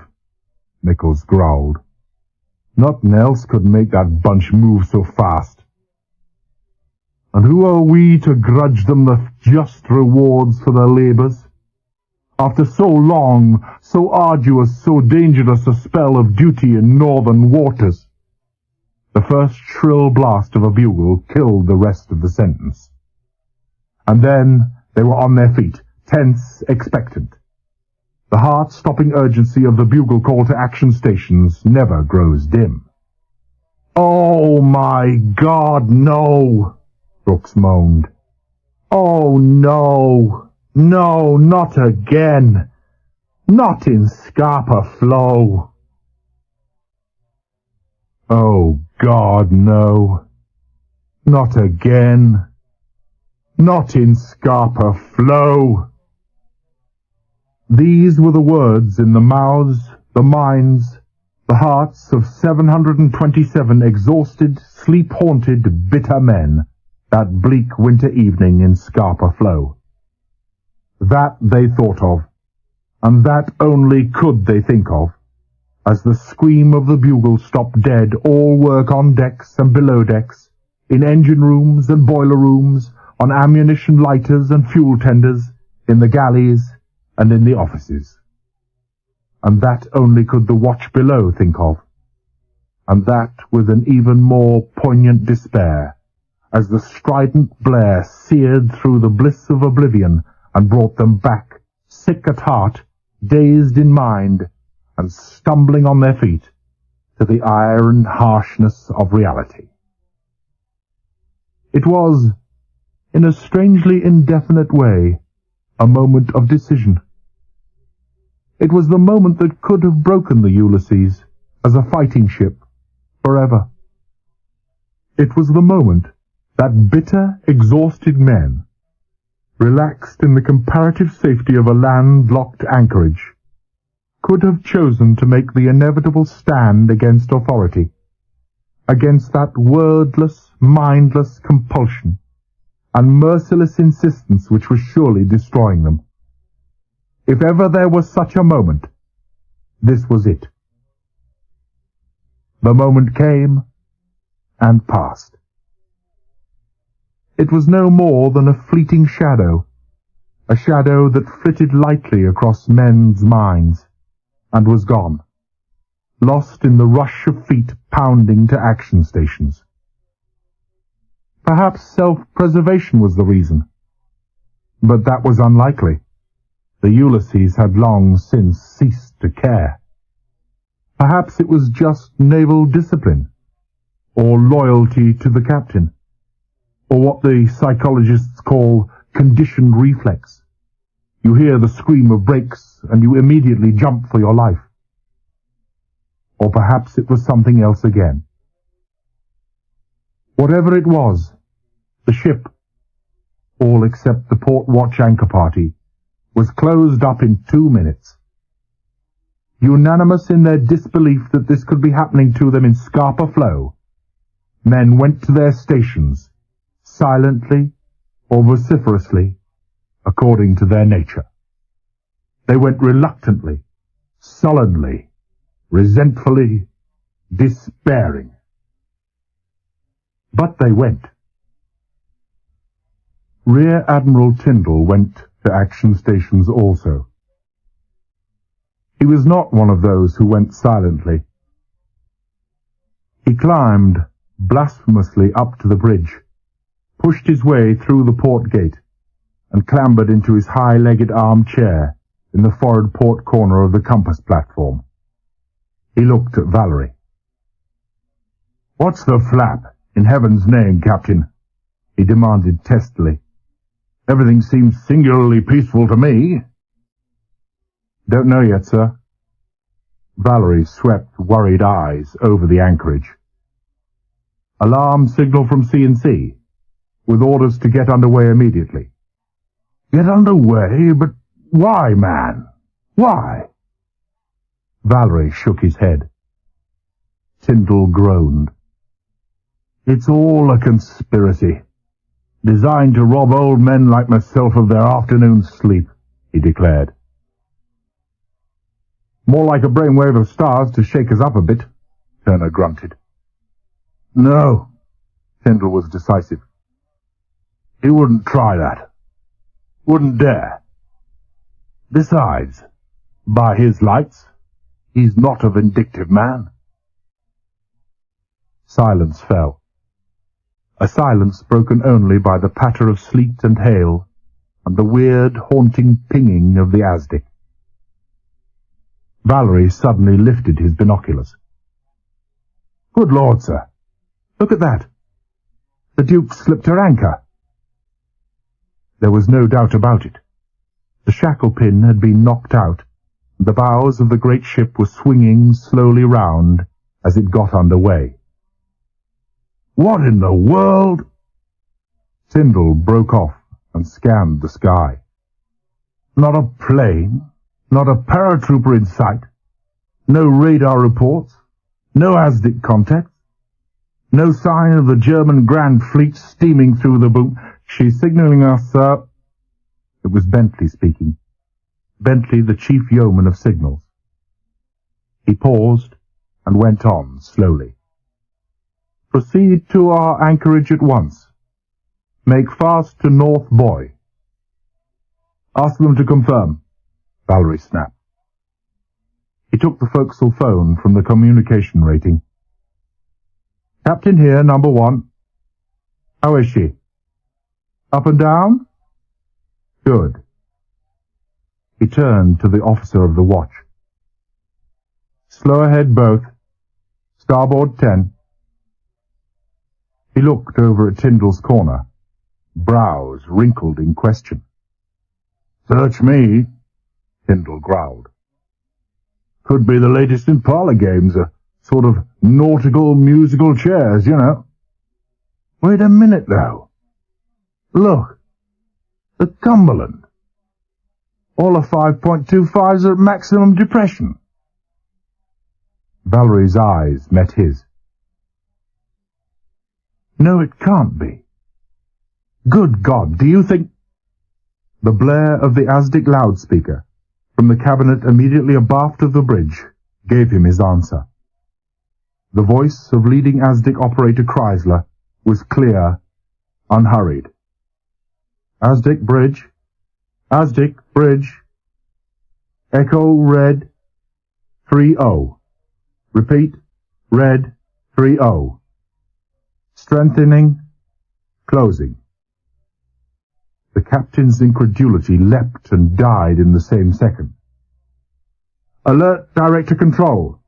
Nichols growled. Nothing else could make that bunch move so fast. And who are we to grudge them the just rewards for their labours? After so long, so arduous, so dangerous a spell of duty in northern waters. The first shrill blast of a bugle killed the rest of the sentence. And then they were on their feet, tense, expectant. The heart-stopping urgency of the bugle call to action stations never grows dim. Oh, my God, no, Brooks moaned. Oh, no, no, not again. Not in Scapa Flow. Oh, God, no. Not again. Not in Scapa Flow. These were the words in the mouths, the minds, the hearts of 727 exhausted, sleep-haunted, bitter men that bleak winter evening in Scapa Flow. That they thought of, and that only could they think of, as the scream of the bugle stopped dead all work on decks and below decks, in engine rooms and boiler rooms, on ammunition lighters and fuel tenders, in the galleys, and in the offices. And that only could the watch below think of, and that with an even more poignant despair, as the strident blare seared through the bliss of oblivion and brought them back, sick at heart, dazed in mind, and stumbling on their feet, to the iron harshness of reality. It was, in a strangely indefinite way, a moment of decision. It was the moment that could have broken the Ulysses as a fighting ship forever. It was the moment that bitter, exhausted men, relaxed in the comparative safety of a landlocked anchorage, could have chosen to make the inevitable stand against authority, against that wordless, mindless compulsion and merciless insistence which was surely destroying them. If ever there was such a moment, this was it. The moment came and passed. It was no more than a fleeting shadow, a shadow that flitted lightly across men's minds, and was gone, lost in the rush of feet pounding to action stations. Perhaps self-preservation was the reason, but that was unlikely. The Ulysses had long since ceased to care. Perhaps it was just naval discipline, or loyalty to the captain, or what the psychologists call conditioned reflex. You hear the scream of brakes and you immediately jump for your life. Or perhaps it was something else again. Whatever it was, the ship, all except the port watch anchor party, was closed up in 2 minutes. Unanimous in their disbelief that this could be happening to them in Scapa Flow, men went to their stations, silently or vociferously, according to their nature. They went reluctantly, sullenly, resentfully, despairing. But they went. Rear Admiral Tyndall went to action stations also. He was not one of those who went silently. He climbed blasphemously up to the bridge, pushed his way through the port gate, and clambered into his high-legged armchair in the forward port corner of the compass platform. He looked at Valerie. "What's the flap, in heaven's name, Captain?" he demanded testily. "Everything seems singularly peaceful to me." "Don't know yet, sir." Valerie swept worried eyes over the anchorage. "Alarm signal from C&C, with orders to get underway immediately." "Get underway? But why, man? Why?" Valerie shook his head. Tyndall groaned. "It's all a conspiracy, designed to rob old men like myself of their afternoon sleep," he declared. "More like a brainwave of stars to shake us up a bit," Turner grunted. "No," Tyndall was decisive. "He wouldn't try that. Wouldn't dare. Besides, by his lights, he's not a vindictive man." Silence fell. A silence broken only by the patter of sleet and hail and the weird, haunting pinging of the Aztec. Valerie suddenly lifted his binoculars. "Good Lord, sir! Look at that! The Duke slipped her anchor." There was no doubt about it. The shackle pin had been knocked out, and the bows of the great ship were swinging slowly round as it got under way. "What in the world—" Tyndall broke off and scanned the sky. "Not a plane, not a paratrooper in sight, no radar reports, no Aztec contacts, no sign of the German Grand Fleet steaming through the boom. She's signaling us, sir." It was Bentley speaking. Bentley, the chief yeoman of signals. He paused and went on slowly. "Proceed to our anchorage at once. Make fast to North Buoy." "Ask them to confirm," Valerie snapped. He took the forecastle phone from the communication rating. "Captain here, number 1. How is she? Up and down? Good." He turned to the officer of the watch. "Slow ahead both. Starboard 10. He looked over at Tyndall's corner, brows wrinkled in question. "Search me," Tyndall growled. "Could be the latest in parlour games, a sort of nautical musical chairs, you know. Wait a minute, though. Look, the Cumberland. All the 5.25s are at maximum depression." Valerie's eyes met his. "No, it can't be. Good God, do you think—" The blare of the Aztec loudspeaker from the cabinet immediately abaft of the bridge gave him his answer. The voice of leading Aztec operator Chrysler was clear, unhurried. "Aztec Bridge. Aztec Bridge. Echo Red 3-0. Repeat, Red 3-0. Strengthening. Closing." The captain's incredulity leapt and died in the same second. "Alert Director Control.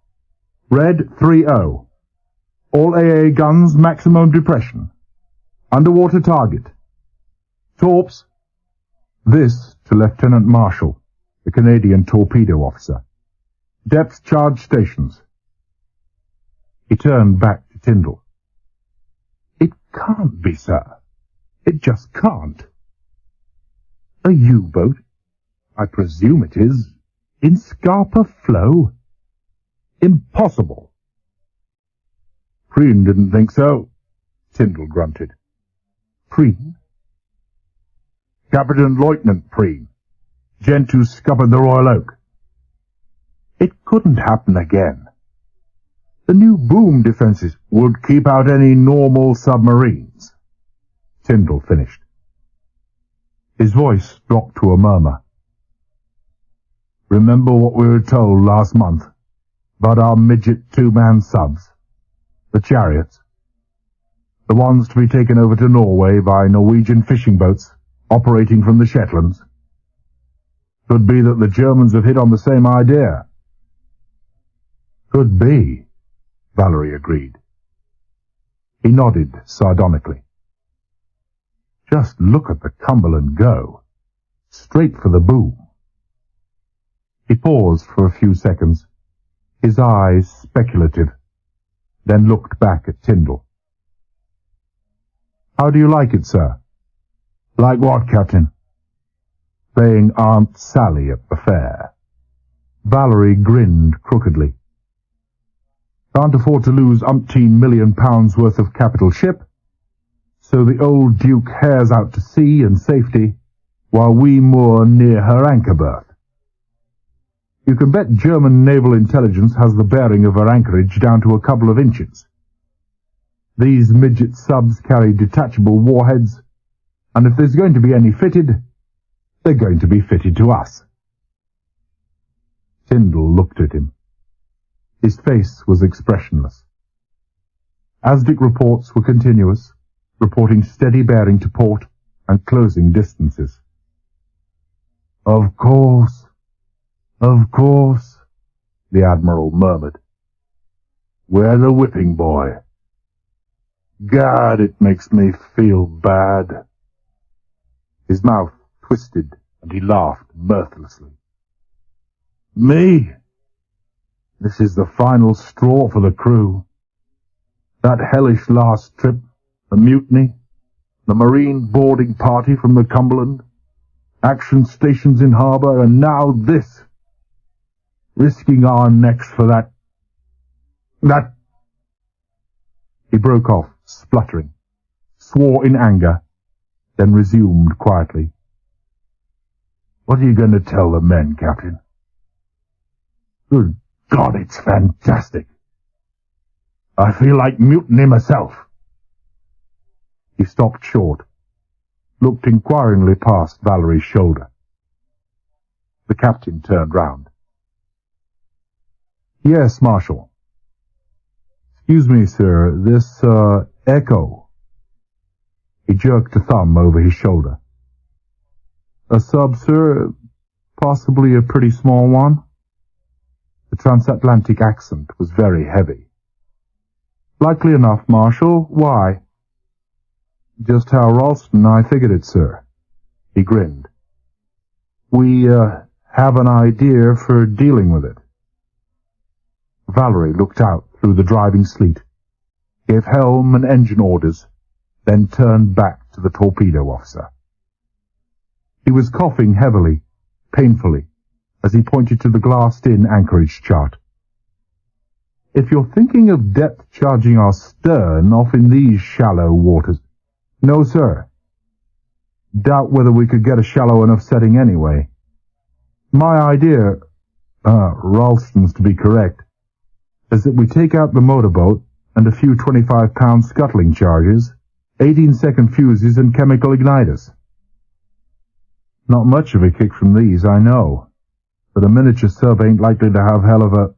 Red 3-0. All AA guns maximum depression. Underwater target. Torps." This to Lieutenant Marshall, the Canadian torpedo officer. "Depth charge stations." He turned back to Tyndall. "It can't be, sir. It just can't. A U-boat, I presume it is, in Scarpa Flow? Impossible." "Preen didn't think so," Tyndall grunted. "Preen?" "Captain Lieutenant Preen, gent who scuppered the Royal Oak." "It couldn't happen again." The new boom defenses would keep out any normal submarines. Tyndall finished. His voice dropped to a murmur. Remember what we were told last month about our midget two-man subs, the chariots, the ones to be taken over to Norway by Norwegian fishing boats operating from the Shetlands? Could be that the Germans have hit on the same idea. Could be, Valerie agreed. He nodded sardonically. Just look at the Cumberland go. Straight for the boom. He paused for a few seconds, his eyes speculative, then looked back at Tyndall. How do you like it, sir? Like what, Captain? Playing Aunt Sally at the fair. Valerie grinned crookedly. Can't afford to lose umpteen £1 million worth of capital ship, so the old Duke hares out to sea and safety, while we moor near her anchor berth. You can bet German naval intelligence has the bearing of her anchorage down to a couple of inches. These midget subs carry detachable warheads, and if there's going to be any fitted, they're going to be fitted to us. Tyndall looked at him. His face was expressionless. ASDIC reports were continuous, reporting steady bearing to port and closing distances. Of course, the Admiral murmured. We're the whipping boy. Gad, it makes me feel bad. His mouth twisted and he laughed mirthlessly. Me? This is the final straw for the crew. That hellish last trip, the mutiny, the marine boarding party from the Cumberland, action stations in harbour, and now this. Risking our necks for that. He broke off, spluttering, swore in anger, then resumed quietly. What are you going to tell the men, Captain? Good God, it's fantastic. I feel like mutiny myself. He stopped short, looked inquiringly past Valerie's shoulder. The captain turned round. Yes, Marshal. Excuse me, sir, this, echo. He jerked a thumb over his shoulder. A sub, sir? Possibly a pretty small one? The transatlantic accent was very heavy. Likely enough, Marshal. Why? Just how Ralston I figured it, sir. He grinned. We, have an idea for dealing with it. Valerie looked out through the driving sleet, gave helm and engine orders, then turned back to the torpedo officer. He was coughing heavily, painfully, as he pointed to the glassed-in anchorage chart. If you're thinking of depth charging our stern off in these shallow waters... No, sir. Doubt whether we could get a shallow enough setting anyway. My idea, Ralston's to be correct, is that we take out the motorboat and a few 25-pound scuttling charges, 18-second fuses and chemical igniters. Not much of a kick from these, I know, but a miniature sub ain't likely to have hell of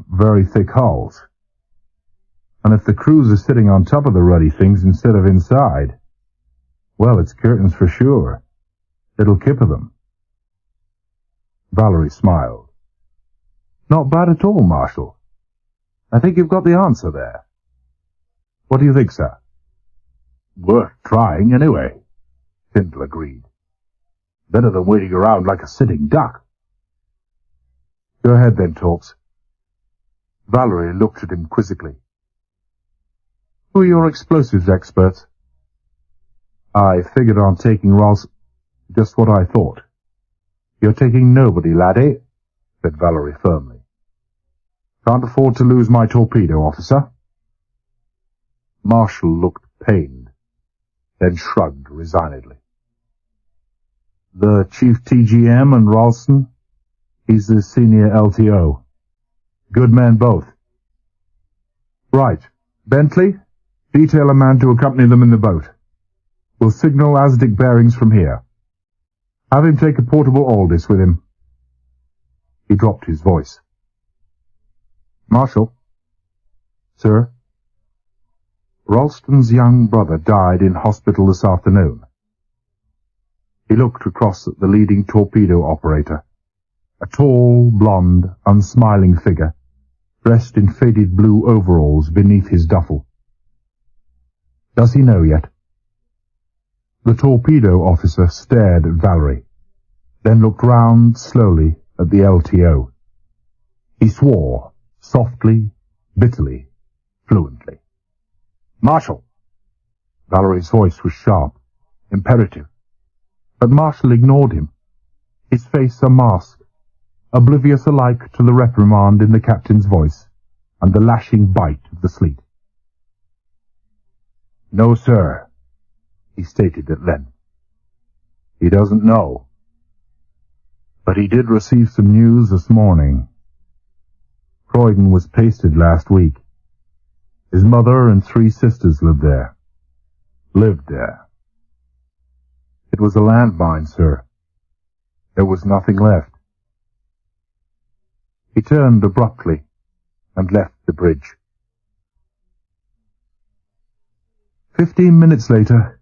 very thick hulls. And if the crews are sitting on top of the ruddy things instead of inside, well, it's curtains for sure. It'll kipper them. Valerie smiled. Not bad at all, Marshal. I think you've got the answer there. What do you think, sir? Worth trying, anyway, Tyndall agreed. Better than waiting around like a sitting duck. Go ahead then, Torps. Valerie looked at him quizzically. Who are your explosives experts? I figured on taking Ross. Just what I thought. You're taking nobody, laddie, said Valerie firmly. Can't afford to lose my torpedo, officer. Marshall looked pained, then shrugged resignedly. The chief TGM and Ralston? He's the senior LTO. Good men both. Right. Bentley, detail a man to accompany them in the boat. We'll signal Aztec bearings from here. Have him take a portable Aldis with him. He dropped his voice. Marshal. Sir? Ralston's young brother died in hospital this afternoon. He looked across at the leading torpedo operator, a tall, blonde, unsmiling figure, dressed in faded blue overalls beneath his duffel. Does he know yet? The torpedo officer stared at Valerie, then looked round slowly at the LTO. He swore, softly, bitterly, fluently. Marshal! Valerie's voice was sharp, imperative, but Marshal ignored him, his face a mask, oblivious alike to the reprimand in the captain's voice and the lashing bite of the sleet. No, sir, he stated at length. He doesn't know. But he did receive some news this morning. Croydon was pasted last week. His mother and 3 sisters lived there. It was a landmine, sir. There was nothing left. He turned abruptly and left the bridge. 15 minutes later,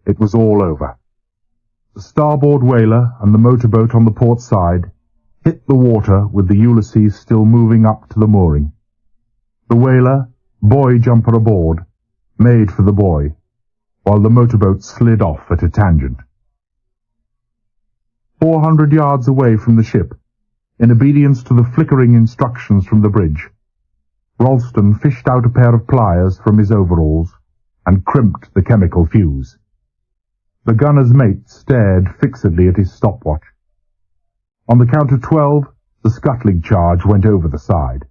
it was all over. The starboard whaler and the motorboat on the port side hit the water with the Ulysses still moving up to the mooring. The whaler, buoy jumper aboard, made for the buoy, while the motorboat slid off at a tangent. 400 yards away from the ship, in obedience to the flickering instructions from the bridge, Ralston fished out a pair of pliers from his overalls and crimped the chemical fuse. The gunner's mate stared fixedly at his stopwatch. On the count of 12, the scuttling charge went over the side.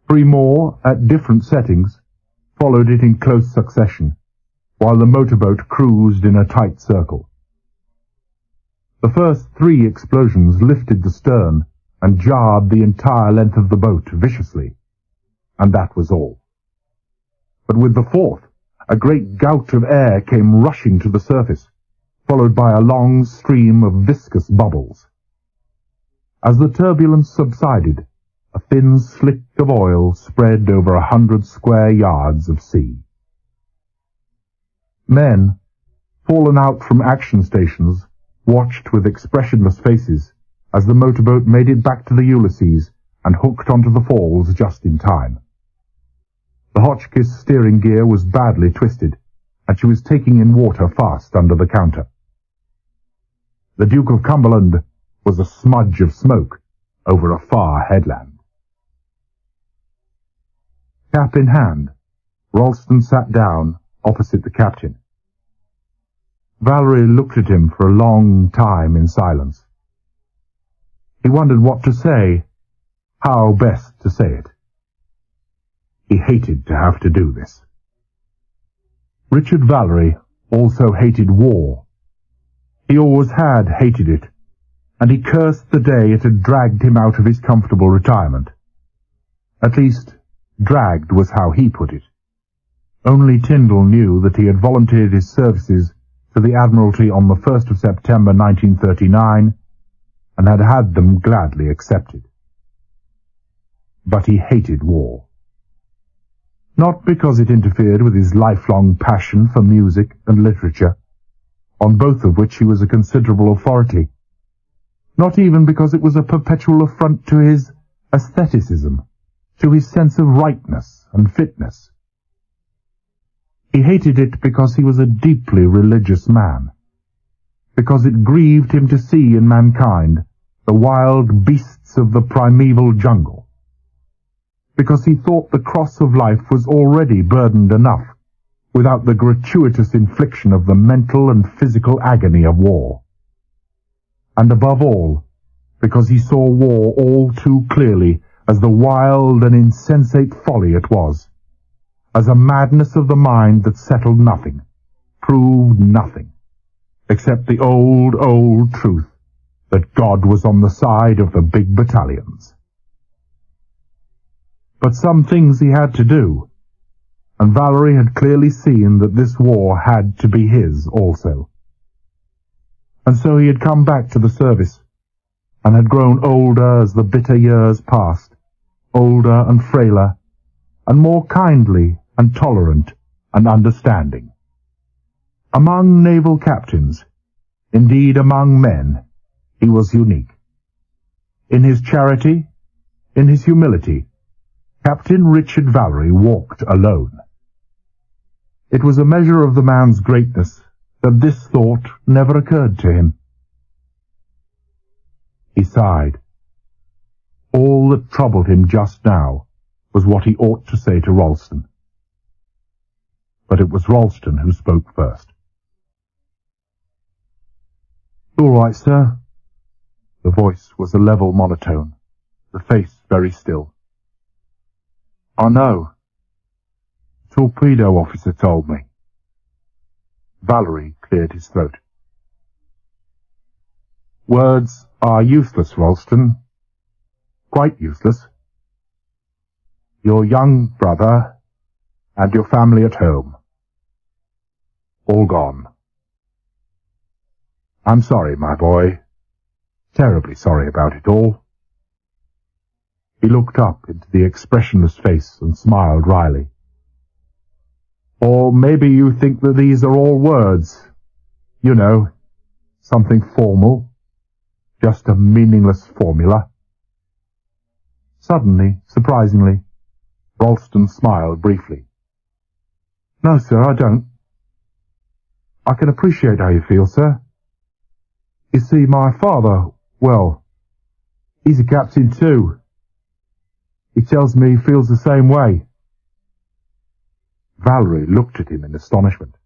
3 more, at different settings, followed it in close succession, while the motorboat cruised in a tight circle. The first 3 explosions lifted the stern and jarred the entire length of the boat viciously, and that was all. But with the 4th, a great gout of air came rushing to the surface, followed by a long stream of viscous bubbles. As the turbulence subsided, a thin slick of oil spread over 100 square yards of sea. Men, fallen out from action stations, watched with expressionless faces as the motorboat made it back to the Ulysses and hooked onto the falls just in time. The Hotchkiss steering gear was badly twisted, and she was taking in water fast under the counter. The Duke of Cumberland was a smudge of smoke over a far headland. Cap in hand, Ralston sat down opposite the captain. Valerie looked at him for a long time in silence. He wondered what to say, how best to say it. He hated to have to do this. Richard Valerie also hated war. He always had hated it, and he cursed the day it had dragged him out of his comfortable retirement. At least, dragged was how he put it. Only Tyndall knew that he had volunteered his services to the Admiralty on the 1st of September 1939, and had had them gladly accepted. But he hated war. Not because it interfered with his lifelong passion for music and literature, on both of which he was a considerable authority. Not even because it was a perpetual affront to his aestheticism, to his sense of rightness and fitness. He hated it because he was a deeply religious man, because it grieved him to see in mankind the wild beasts of the primeval jungle, because he thought the cross of life was already burdened enough without the gratuitous infliction of the mental and physical agony of war. And above all, because he saw war all too clearly as the wild and insensate folly it was, as a madness of the mind that settled nothing, proved nothing, except the old truth that God was on the side of the big battalions. But some things he had to do, and Valerie had clearly seen that this war had to be his also. And so he had come back to the service, and had grown older as the bitter years passed, older and frailer, and more kindly and tolerant and understanding. Among naval captains, indeed among men, he was unique. In his charity, in his humility, Captain Richard Valerie walked alone. It was a measure of the man's greatness that this thought never occurred to him. He sighed. All that troubled him just now was what he ought to say to Ralston. But it was Ralston who spoke first. "All right, sir." The voice was a level monotone, the face very still. "I know. The torpedo officer told me." Valerie cleared his throat. "Words are useless, Ralston. Quite useless. Your young brother and your family at home. All gone. I'm sorry, my boy. Terribly sorry about it all." He looked up into the expressionless face and smiled wryly. "Or maybe you think that these are all words. You know, something formal. Just a meaningless formula." Suddenly, surprisingly, Ralston smiled briefly. "No, sir, I don't. I can appreciate how you feel, sir. You see, my father, well, he's a captain too. He tells me he feels the same way." Valerie looked at him in astonishment.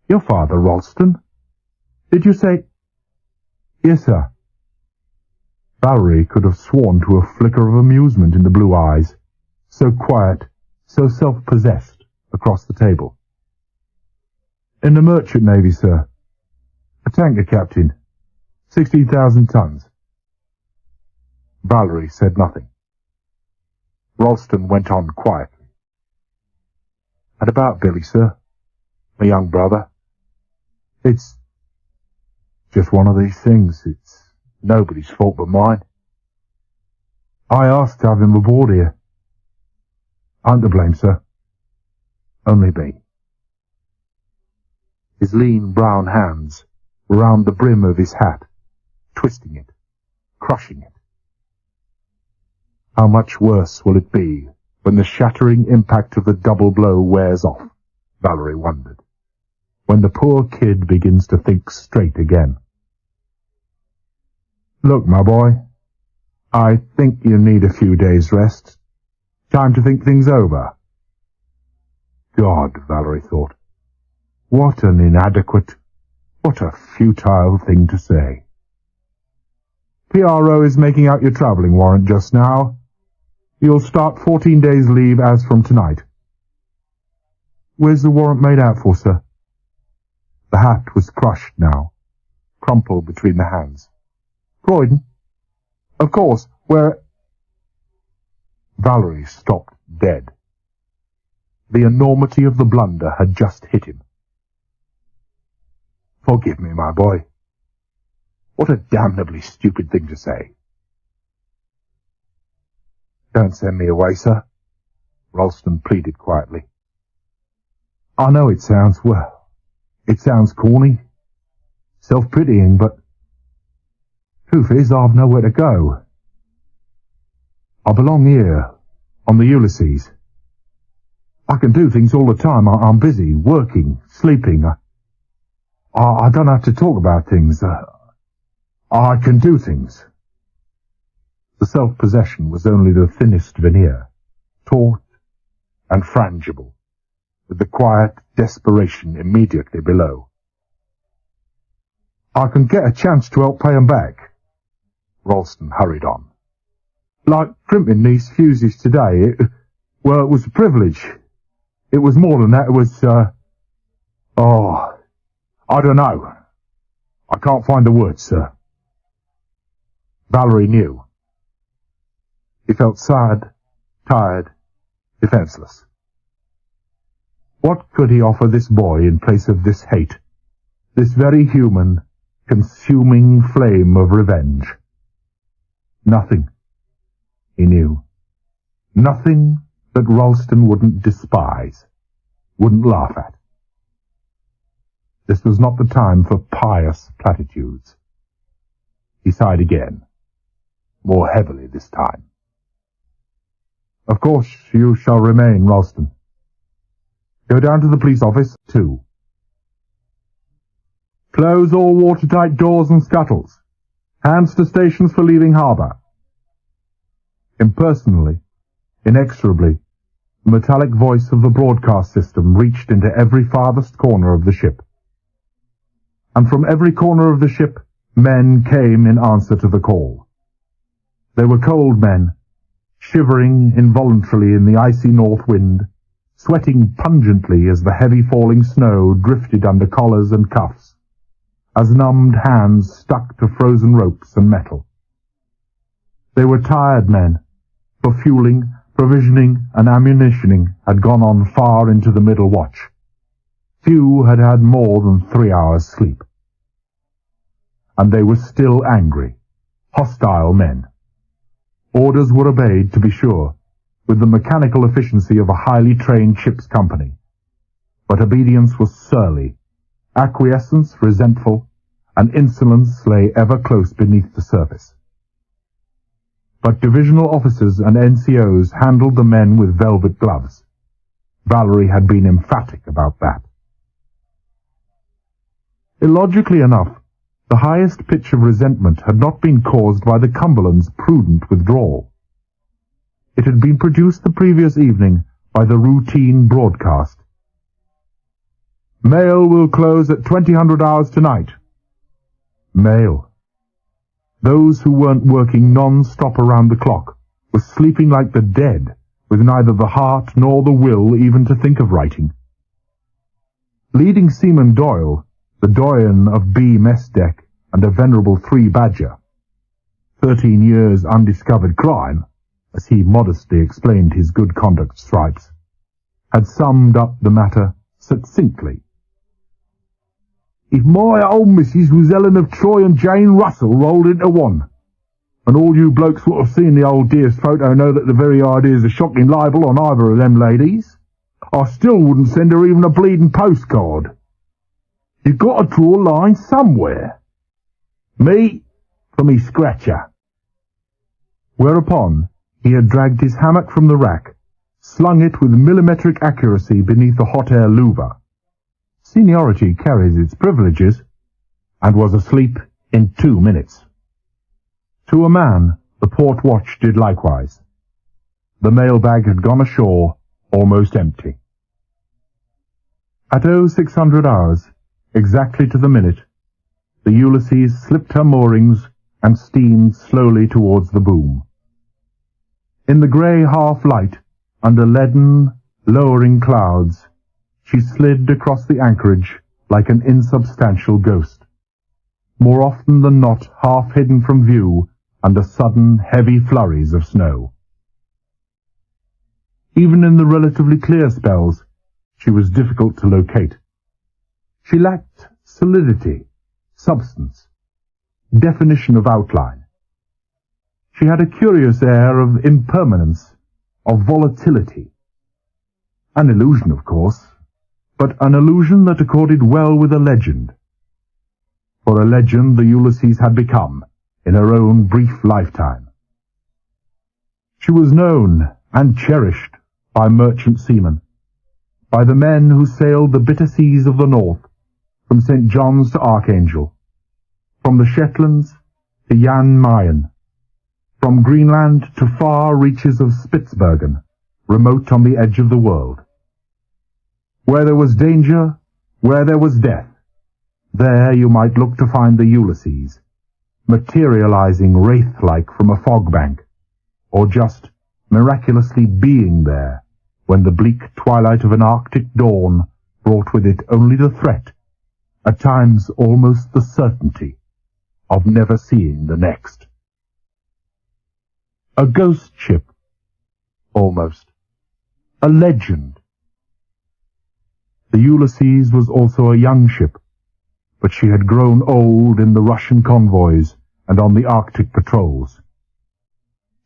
"Your father, Ralston? Did you say—" "Yes, sir." Valerie could have sworn to a flicker of amusement in the blue eyes, so quiet, so self-possessed, across the table. "In the merchant navy, sir. A tanker captain. 16,000 tons. Valerie said nothing. Ralston went on quietly. "And about Billy, sir, my young brother. It's just one of these things. It's nobody's fault but mine. I asked to have him aboard here. I'm to blame, sir. Only me." His lean brown hands were round the brim of his hat, twisting it, crushing it. How much worse will it be when the shattering impact of the double blow wears off, Valerie wondered, when the poor kid begins to think straight again. "Look, my boy, I think you need a few days' rest. Time to think things over." God, Valerie thought, what an inadequate, what a futile thing to say. "PRO is making out your travelling warrant just now. You'll start 14 days' leave as from tonight." "Where's the warrant made out for, sir?" The hat was crushed now, crumpled between the hands. "Croydon? Of course, where—" Valerie stopped dead. The enormity of the blunder had just hit him. "Forgive me, my boy. What a damnably stupid thing to say." "Don't send me away, sir," Ralston pleaded quietly. "I know it sounds corny, self-pitying, but truth is I've nowhere to go. I belong here, on the Ulysses. I can do things all the time. I'm busy, working, sleeping. I don't have to talk about things. I can do things." The self-possession was only the thinnest veneer, taut and frangible, with the quiet desperation immediately below. "I can get a chance to help pay 'em back," Ralston hurried on. "Like crimping these fuses today. It was a privilege. It was more than that. It was, I don't know. I can't find the words, sir." Valerie knew. He felt sad tired, defenseless. What could he offer this boy in place of this hate, this very human, consuming flame of revenge? Nothing, he knew. Nothing that Ralston wouldn't despise, wouldn't laugh at. This was not the time for pious platitudes. He sighed again, more heavily this time. Of course you shall remain, Ralston. Go down to the police office, too. Close all watertight doors and scuttles. Hands to stations for leaving harbour. Impersonally, inexorably, the metallic voice of the broadcast system reached into every farthest corner of the ship. And from every corner of the ship, men came in answer to the call. They were cold men, shivering involuntarily in the icy north wind, sweating pungently as the heavy falling snow drifted under collars and cuffs, as numbed hands stuck to frozen ropes and metal. They were tired men, for fueling, provisioning, and ammunitioning had gone on far into the middle watch. Few had had more than 3 hours' sleep. And they were still angry, hostile men. Orders were obeyed, to be sure, with the mechanical efficiency of a highly trained ship's company. But obedience was surly, acquiescence resentful, and insolence lay ever close beneath the surface. But divisional officers and NCOs handled the men with velvet gloves. Valerie had been emphatic about that. Illogically enough, the highest pitch of resentment had not been caused by the Cumberland's prudent withdrawal. It had been produced the previous evening by the routine broadcast. Mail will close at 2000 hours tonight. Mail. Those who weren't working non-stop around the clock were sleeping like the dead, with neither the heart nor the will even to think of writing. Leading Seaman Doyle, the doyen of B mess deck and a venerable 3 Badger, 13 years undiscovered crime, as he modestly explained his good conduct stripes, had summed up the matter succinctly. If my old missus was Ellen of Troy and Jane Russell rolled into one, and all you blokes what have seen the old dear's photo know that the very idea's a shocking libel on either of them ladies, I still wouldn't send her even a bleeding postcard. You got to draw a line somewhere. Me, for me scratcher. Whereupon he had dragged his hammock from the rack, slung it with millimetric accuracy beneath a hot air louver. Seniority carries its privileges, and was asleep in 2 minutes. To a man, the port watch did likewise. The mailbag had gone ashore, almost empty. At 0600 hours, exactly to the minute, the Ulysses slipped her moorings and steamed slowly towards the boom. In the grey half-light, under leaden, lowering clouds, she slid across the anchorage like an insubstantial ghost, more often than not half hidden from view under sudden, heavy flurries of snow. Even in the relatively clear spells, she was difficult to locate. She lacked solidity, substance, definition of outline. She had a curious air of impermanence, of volatility. An illusion, of course, but an illusion that accorded well with a legend. For a legend the Ulysses had become, in her own brief lifetime. She was known and cherished by merchant seamen, by the men who sailed the bitter seas of the north, from St. John's to Archangel, from the Shetlands to Jan Mayen, from Greenland to far reaches of Spitsbergen, remote on the edge of the world. Where there was danger, where there was death, there you might look to find the Ulysses, materializing wraith-like from a fog bank, or just miraculously being there when the bleak twilight of an Arctic dawn brought with it only the threat, at times almost the certainty, of never seeing the next. A ghost ship, almost. A legend. The Ulysses was also a young ship, but she had grown old in the Russian convoys and on the Arctic patrols.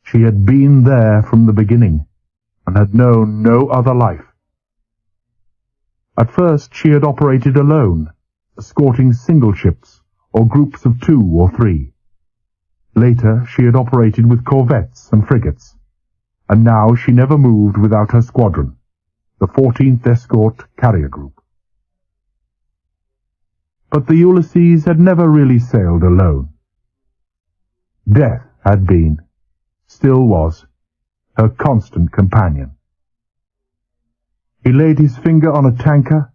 She had been there from the beginning, and had known no other life. At first she had operated alone, escorting single ships, or groups of 2 or 3. Later she had operated with corvettes and frigates, and now she never moved without her squadron, the 14th Escort Carrier Group. But the Ulysses had never really sailed alone. Death had been, still was, her constant companion. He laid his finger on a tanker,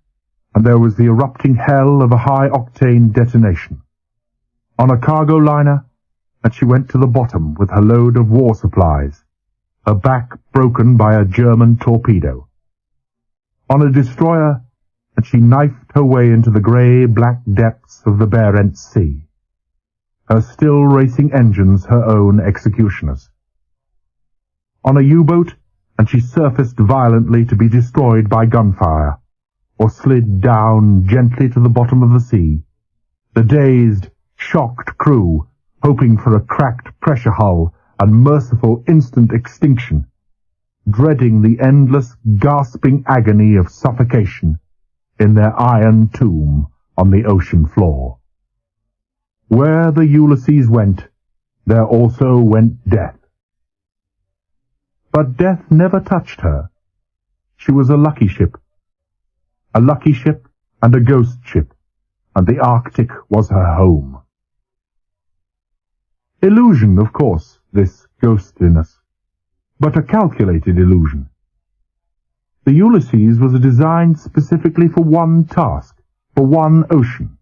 and there was the erupting hell of a high-octane detonation. On a cargo liner, and she went to the bottom with her load of war supplies, her back broken by a German torpedo. On a destroyer, and she knifed her way into the grey-black depths of the Barents Sea, her still racing engines her own executioners. On a U-boat, and she surfaced violently to be destroyed by gunfire, or slid down gently to the bottom of the sea, the dazed, shocked crew hoping for a cracked pressure hull and merciful instant extinction, dreading the endless, gasping agony of suffocation in their iron tomb on the ocean floor. Where the Ulysses went, there also went death. But death never touched her. She was a lucky ship and a ghost ship, and the Arctic was her home. Illusion, of course, this ghostliness, but a calculated illusion. The Ulysses was designed specifically for one task, for one ocean,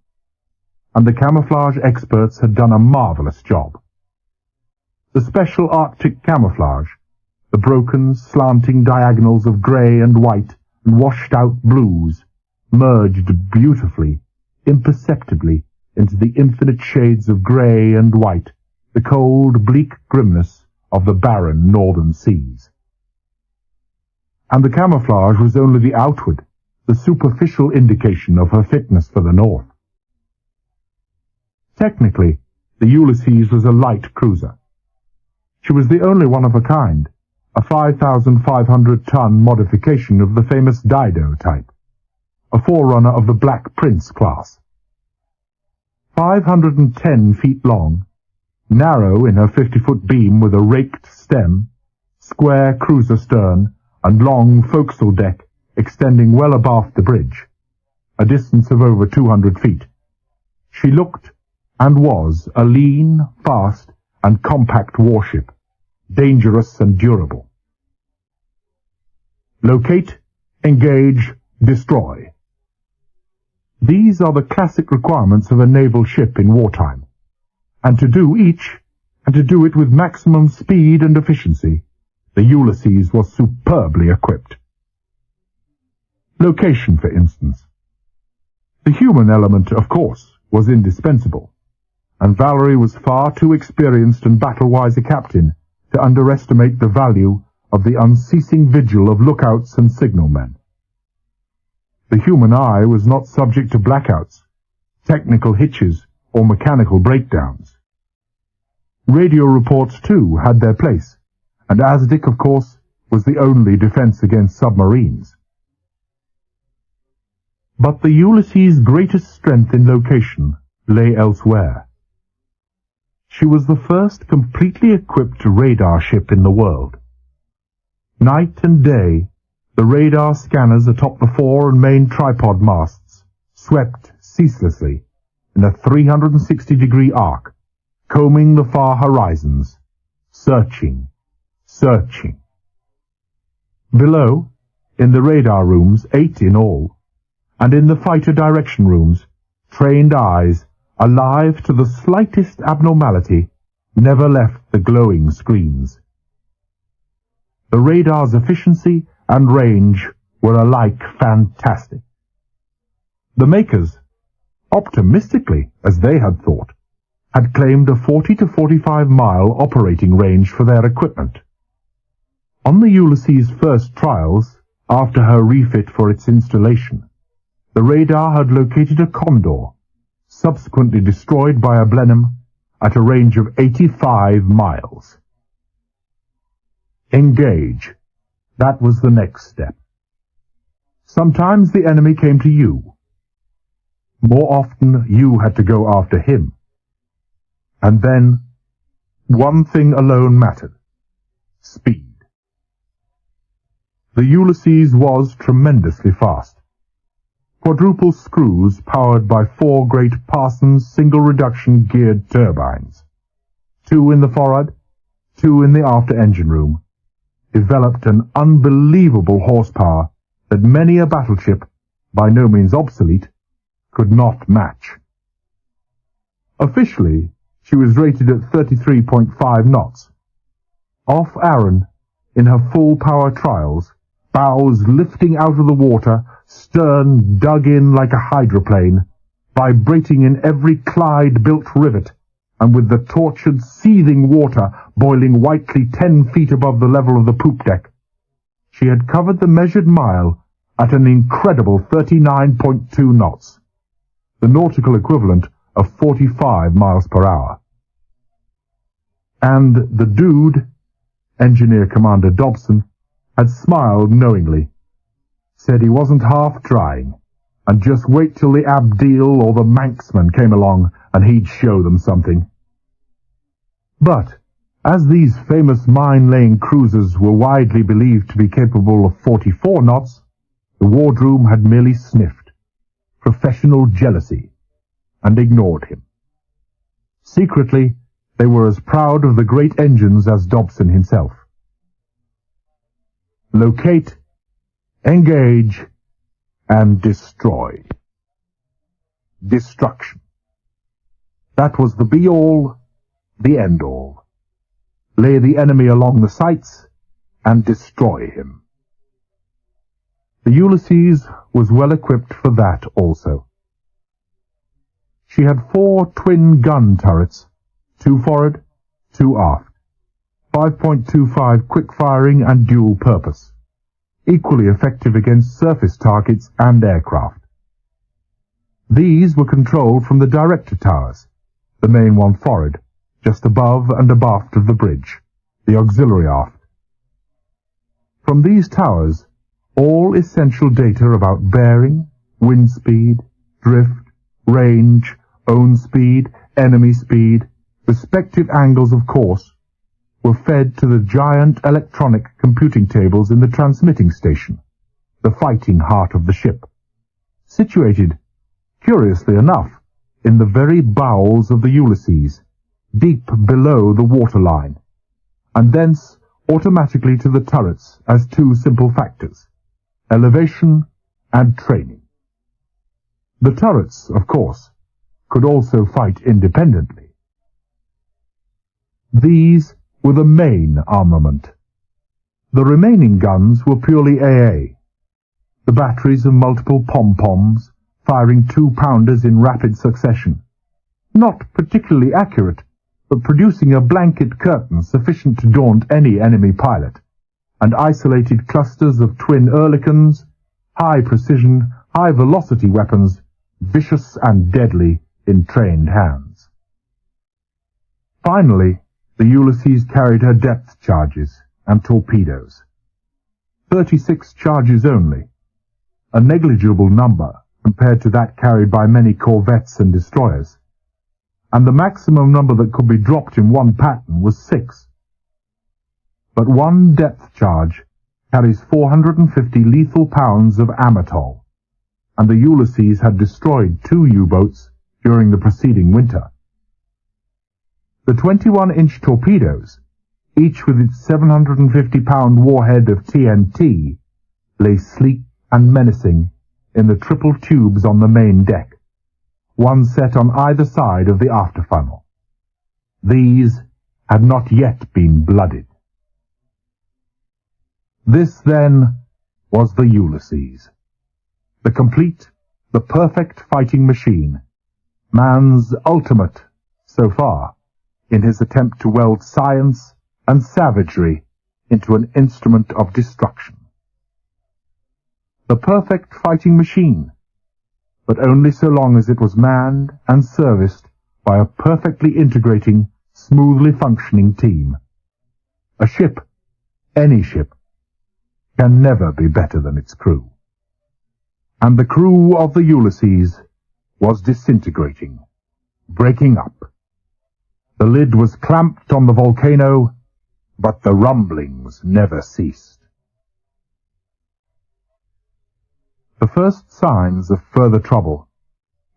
and the camouflage experts had done a marvelous job. The special Arctic camouflage, the broken, slanting diagonals of grey and white and washed-out blues, merged beautifully, imperceptibly, into the infinite shades of grey and white, the cold, bleak grimness of the barren northern seas. And the camouflage was only the outward, the superficial indication of her fitness for the north. Technically, the Ulysses was a light cruiser. She was the only one of a kind, a 5,500-ton modification of the famous Dido type, a forerunner of the Black Prince class. 510 feet long, narrow in her 50-foot beam with a raked stem, square cruiser stern, and long forecastle deck extending well abaft the bridge, a distance of over 200 feet. She looked and was a lean, fast, and compact warship, dangerous and durable. Locate, engage, destroy. These are the classic requirements of a naval ship in wartime, and to do each, and to do it with maximum speed and efficiency, the Ulysses was superbly equipped. Location, for instance. The human element, of course, was indispensable, and Valerie was far too experienced and battle-wise a captain to underestimate the value of the unceasing vigil of lookouts and signalmen. The human eye was not subject to blackouts, technical hitches, or mechanical breakdowns. Radio reports, too, had their place, and ASDIC, of course, was the only defense against submarines. But the Ulysses' greatest strength in location lay elsewhere. She was the first completely equipped radar ship in the world. Night and day, the radar scanners atop the fore and main tripod masts swept ceaselessly in a 360-degree arc, combing the far horizons, searching. Below, in the radar rooms, 8 in all, and in the fighter direction rooms, trained eyes, alive to the slightest abnormality, never left the glowing screens. The radar's efficiency and range were alike fantastic. The makers, optimistically as they had thought, had claimed a 40 to 45 mile operating range for their equipment. On the Ulysses' first trials, after her refit for its installation, the radar had located a Condor, subsequently destroyed by a Blenheim at a range of 85 miles. Engage. That was the next step. Sometimes the enemy came to you. More often you had to go after him. And then, one thing alone mattered: speed. The Ulysses was tremendously fast. Quadruple screws powered by 4 great Parsons single-reduction geared turbines, 2 in the forward, 2 in the after-engine room, developed an unbelievable horsepower that many a battleship, by no means obsolete, could not match. Officially, she was rated at 33.5 knots. Off Arran, in her full-power trials, bows lifting out of the water, stern dug in like a hydroplane, vibrating in every Clyde-built rivet, and with the tortured, seething water boiling whitely 10 feet above the level of the poop deck, she had covered the measured mile at an incredible 39.2 knots, the nautical equivalent of 45 miles per hour. And the dude, Engineer Commander Dobson, had smiled knowingly, said he wasn't half trying, and just wait till the Abdeel or the Manxman came along and he'd show them something. But, as these famous mine-laying cruisers were widely believed to be capable of 44 knots, the wardroom had merely sniffed professional jealousy and ignored him. Secretly, they were as proud of the great engines as Dobson himself. Locate, engage, and destroy. Destruction. That was the be-all, the end-all. Lay the enemy along the sights and destroy him. The Ulysses was well equipped for that also. She had 4 twin gun turrets, 2 forward, 2 aft, 5.25 quick-firing and dual-purpose, equally effective against surface targets and aircraft. These were controlled from the director towers, the main one forward, just above and abaft of the bridge, the auxiliary aft. From these towers, all essential data about bearing, wind speed, drift, range, own speed, enemy speed, respective angles of course, were fed to the giant electronic computing tables in the transmitting station, the fighting heart of the ship, situated, curiously enough, in the very bowels of the Ulysses, deep below the waterline, and thence automatically to the turrets as 2 simple factors: elevation and training. The turrets, of course, could also fight independently. These were the main armament. The remaining guns were purely AA, the batteries of multiple pom-poms, firing 2-pounders in rapid succession, not particularly accurate, but producing a blanket curtain sufficient to daunt any enemy pilot, and isolated clusters of twin Ehrlichens, high-precision, high-velocity weapons, vicious and deadly in trained hands. Finally, the Ulysses carried her depth charges and torpedoes. 36 charges only, a negligible number compared to that carried by many corvettes and destroyers, and the maximum number that could be dropped in one pattern was 6. But one depth charge carries 450 lethal pounds of amatol, and the Ulysses had destroyed 2 U-boats during the preceding winter. The 21-inch torpedoes, each with its 750-pound warhead of TNT, lay sleek and menacing in the triple tubes on the main deck, one set on either side of the after funnel. These had not yet been blooded. This, then, was the Ulysses, the complete, the perfect fighting machine, man's ultimate, so far, in his attempt to weld science and savagery into an instrument of destruction. The perfect fighting machine, but only so long as it was manned and serviced by a perfectly integrating, smoothly functioning team. A ship, any ship, can never be better than its crew. And the crew of the Ulysses was disintegrating, breaking up. The lid was clamped on the volcano, but the rumblings never ceased. The first signs of further trouble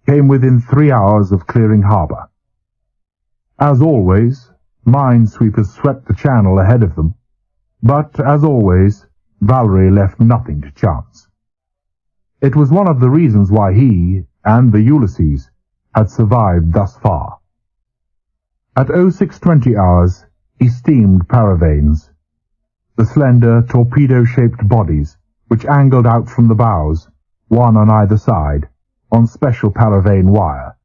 came within 3 hours of clearing harbour. As always, minesweepers swept the channel ahead of them, but, as always, Valery left nothing to chance. It was one of the reasons why he and the Ulysses had survived thus far. At 0620 hours, he steamed paravanes, the slender, torpedo-shaped bodies which angled out from the bows, one on either side, on special paravane wire.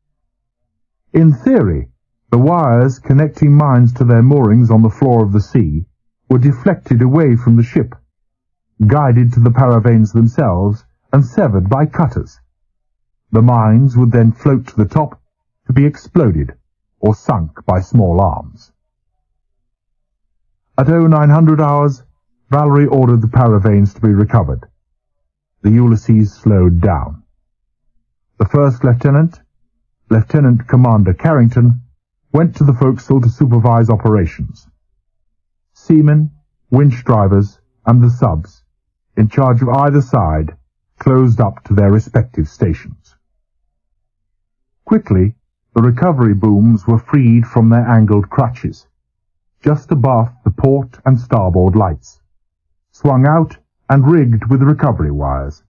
In theory, the wires connecting mines to their moorings on the floor of the sea were deflected away from the ship, guided to the paravanes themselves and severed by cutters. The mines would then float to the top to be exploded or sunk by small arms. At 0900 hours, Valery ordered the paravanes to be recovered. The Ulysses slowed down. The first lieutenant, Lieutenant Commander Carrington, went to the forecastle to supervise operations. Seamen, winch drivers, and the subs, in charge of either side, closed up to their respective stations. Quickly, the recovery booms were freed from their angled crutches, just abaft the port and starboard lights, swung out and rigged with recovery wires.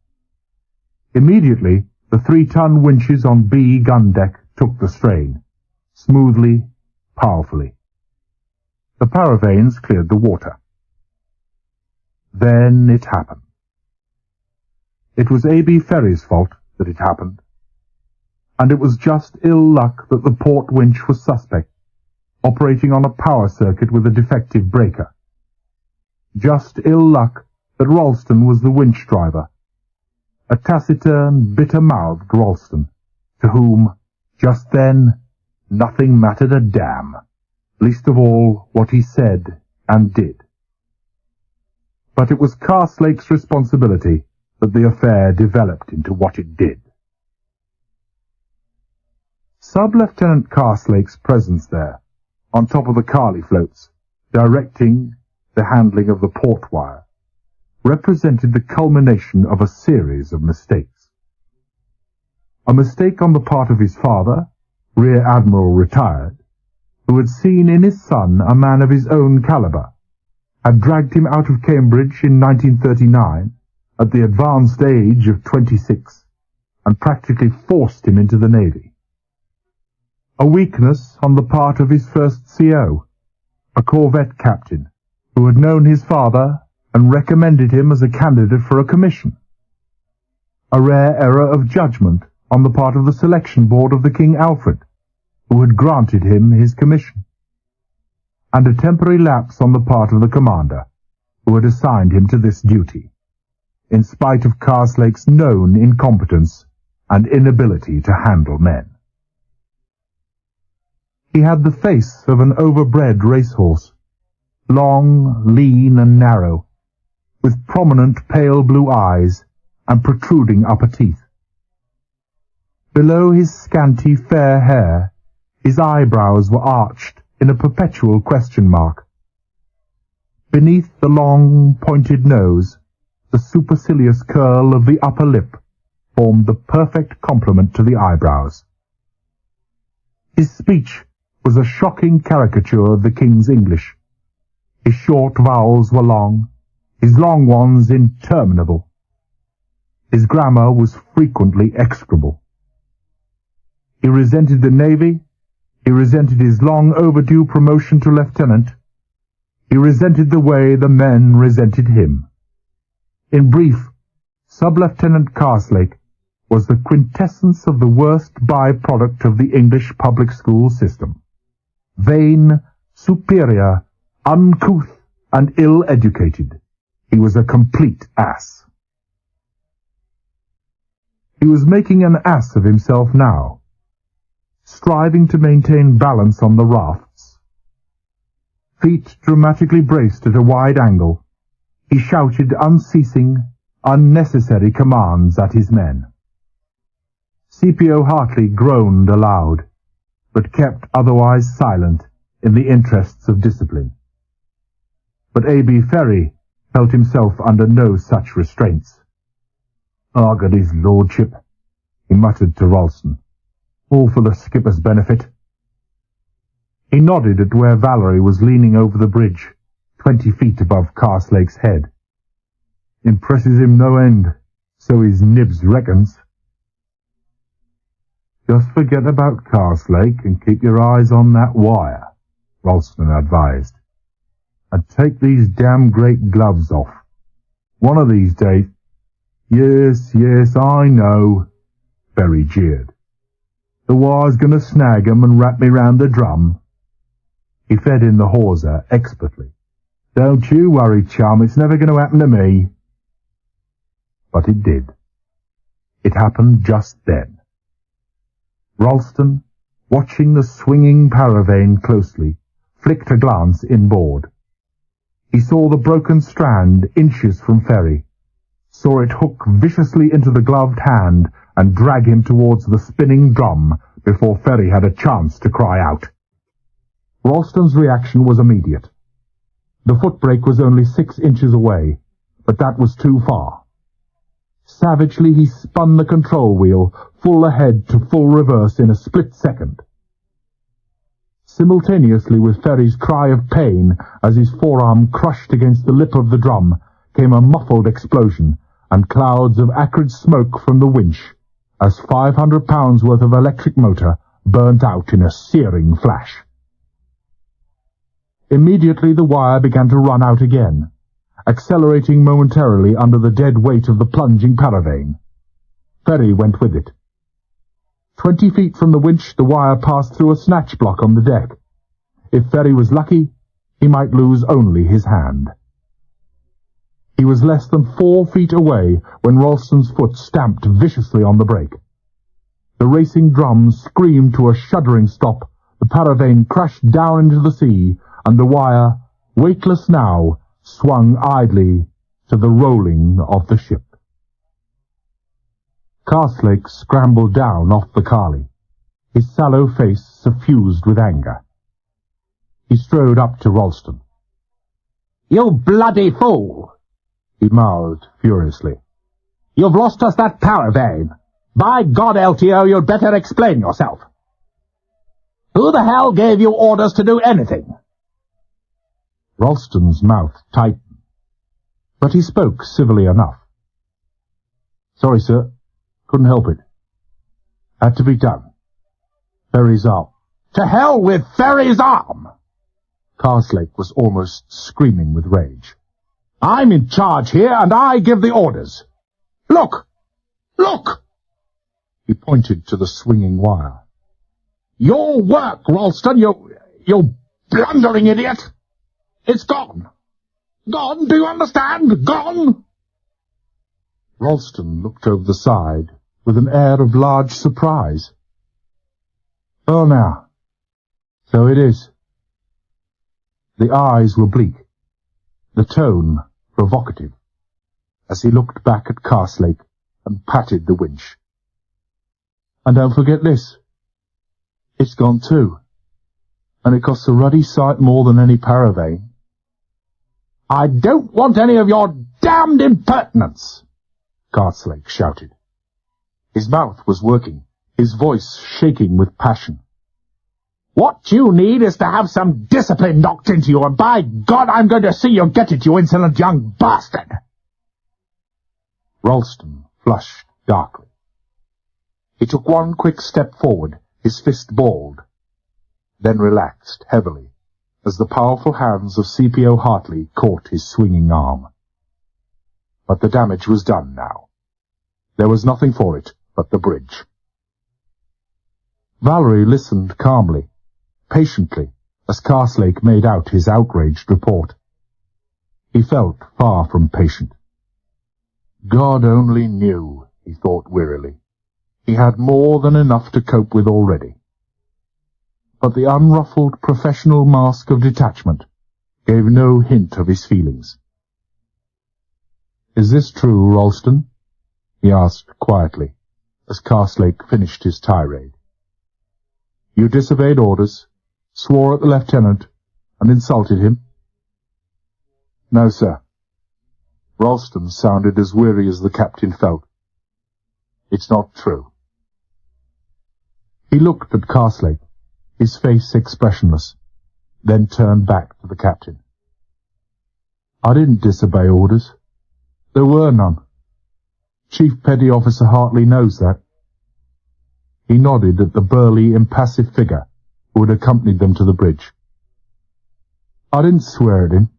Immediately, the 3-ton winches on B gun deck took the strain, smoothly, powerfully. The paravanes cleared the water. Then it happened. It was A.B. Ferry's fault that it happened, and it was just ill luck that the port winch was suspect, operating on a power circuit with a defective breaker. Just ill luck that Ralston was the winch driver, a taciturn, bitter-mouthed Ralston, to whom, just then, nothing mattered a damn, least of all what he said and did. But it was Karslake's responsibility that the affair developed into what it did. Sub-Lieutenant Karslake's presence there, on top of the Carley floats, directing the handling of the port wire, represented the culmination of a series of mistakes. A mistake on the part of his father, Rear Admiral retired, who had seen in his son a man of his own calibre, had dragged him out of Cambridge in 1939 at the advanced age of 26 and practically forced him into the Navy. A weakness on the part of his first CO, a corvette captain who had known his father and recommended him as a candidate for a commission. A rare error of judgment on the part of the selection board of the King Alfred, who had granted him his commission, and a temporary lapse on the part of the commander, who had assigned him to this duty, in spite of Karslake's known incompetence and inability to handle men. He had the face of an overbred racehorse, long, lean, and narrow, with prominent pale blue eyes and protruding upper teeth. Below his scanty fair hair, his eyebrows were arched in a perpetual question mark. Beneath the long, pointed nose, the supercilious curl of the upper lip formed the perfect complement to the eyebrows. His speech was a shocking caricature of the King's English. His short vowels were long, his long ones interminable. His grammar was frequently execrable. He resented the Navy, he resented his long overdue promotion to lieutenant, he resented the way the men resented him. In brief, Sub-Lieutenant Karslake was the quintessence of the worst by-product of the English public school system. Vain, superior, uncouth, and ill-educated. He was a complete ass. He was making an ass of himself now, striving to maintain balance on the rafts. Feet dramatically braced at a wide angle, he shouted unceasing, unnecessary commands at his men. CPO Hartley groaned aloud, but kept otherwise silent in the interests of discipline. But A.B. Ferry felt himself under no such restraints. "Argot his lordship," he muttered to Ralston. "All for the skipper's benefit." He nodded at where Valerie was leaning over the bridge, 20 feet above Karslake's head. "Impresses him no end, so his nibs reckons." "Just forget about Karslake and keep your eyes on that wire," Ralston advised. "And take these damn great gloves off. One of these days—" Yes, I know," Ferry jeered. "The wire's going to snag 'em and wrap me round the drum." He fed in the hawser expertly. "Don't you worry, chum, it's never going to happen to me." But it did. It happened just then. Ralston, watching the swinging paravane closely, flicked a glance inboard. He saw the broken strand inches from Ferry, saw it hook viciously into the gloved hand and drag him towards the spinning drum before Ferry had a chance to cry out. Ralston's reaction was immediate. The footbrake was only 6 inches away, but that was too far. Savagely he spun the control wheel full ahead to full reverse in a split second. Simultaneously with Ferry's cry of pain as his forearm crushed against the lip of the drum came a muffled explosion and clouds of acrid smoke from the winch as 500 pounds worth of electric motor burnt out in a searing flash. Immediately the wire began to run out again, accelerating momentarily under the dead weight of the plunging paravane. Ferry went with it. 20 feet from the winch the wire passed through a snatch block on the deck. If Ferry was lucky, he might lose only his hand. He was less than 4 feet away when Ralston's foot stamped viciously on the brake. The racing drum screamed to a shuddering stop, the paravane crashed down into the sea, and the wire, weightless now, swung idly to the rolling of the ship. Karslake scrambled down off the Carly, his sallow face suffused with anger. He strode up to Ralston. "You bloody fool!" he mouthed furiously. "You've lost us that paravane. By God, LTO, you'd better explain yourself. Who the hell gave you orders to do anything?" Ralston's mouth tightened, but he spoke civilly enough. "Sorry, sir. Couldn't help it. Had to be done. Ferry's arm." "To hell with Ferry's arm!" Karslake was almost screaming with rage. "I'm in charge here, and I give the orders. Look! Look!" He pointed to the swinging wire. "Your work, Ralston, you blundering idiot! It's gone! Gone, do you understand? Gone!" Ralston looked over the side with an air of large surprise. "Oh, now, so it is." The eyes were bleak, the tone provocative, as he looked back at Karslake and patted the winch. "And don't forget this. It's gone too, and it costs a ruddy sight more than any paravane." "I don't want any of your damned impertinence!" Karslake shouted. His mouth was working, his voice shaking with passion. "What you need is to have some discipline knocked into you, and by God, I'm going to see you get it, you insolent young bastard!" Ralston flushed darkly. He took one quick step forward, his fist balled, then relaxed heavily as the powerful hands of CPO Hartley caught his swinging arm. But the damage was done now. There was nothing for it but the bridge. Valerie listened calmly, patiently, as Karslake made out his outraged report. He felt far from patient. God only knew, he thought wearily. He had more than enough to cope with already. But the unruffled professional mask of detachment gave no hint of his feelings. "Is this true, Ralston?" he asked quietly, as Karslake finished his tirade. "You disobeyed orders, swore at the lieutenant, and insulted him?" "No, sir." Ralston sounded as weary as the captain felt. "It's not true." He looked at Karslake, his face expressionless, then turned back to the captain. "I didn't disobey orders. There were none. Chief Petty Officer Hartley knows that." He nodded at the burly, impassive figure who had accompanied them to the bridge. "I didn't swear at him.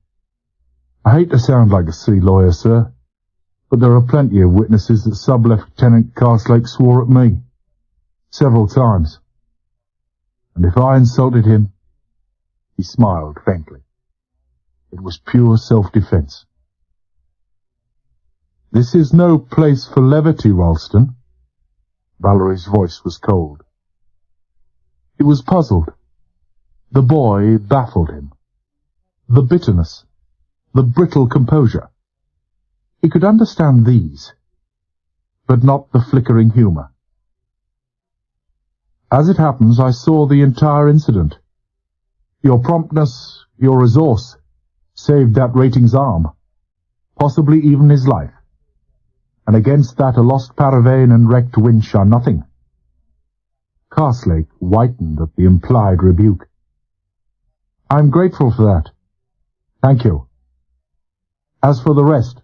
I hate to sound like a sea lawyer, sir, but there are plenty of witnesses that Sub-Lieutenant Karslake swore at me, several times. And if I insulted him—" He smiled faintly. "It was pure self-defense." "This is no place for levity, Ralston." Valerie's voice was cold. He was puzzled. The boy baffled him. The bitterness, the brittle composure. He could understand these, but not the flickering humour. "As it happens, I saw the entire incident. Your promptness, your resource, saved that rating's arm, possibly even his life. And against that a lost paravane and wrecked winch are nothing." Karslake whitened at the implied rebuke. "I'm grateful for that. Thank you. As for the rest,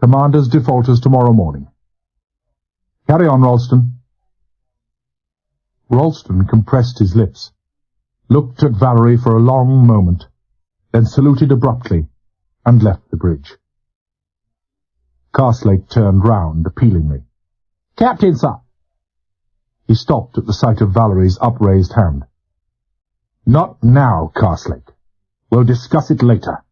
commanders defaulters tomorrow morning. Carry on, Ralston." Ralston compressed his lips, looked at Valerie for a long moment, then saluted abruptly and left the bridge. Karslake turned round appealingly. "Captain, sir!" He stopped at the sight of Valerie's upraised hand. "Not now, Karslake. We'll discuss it later."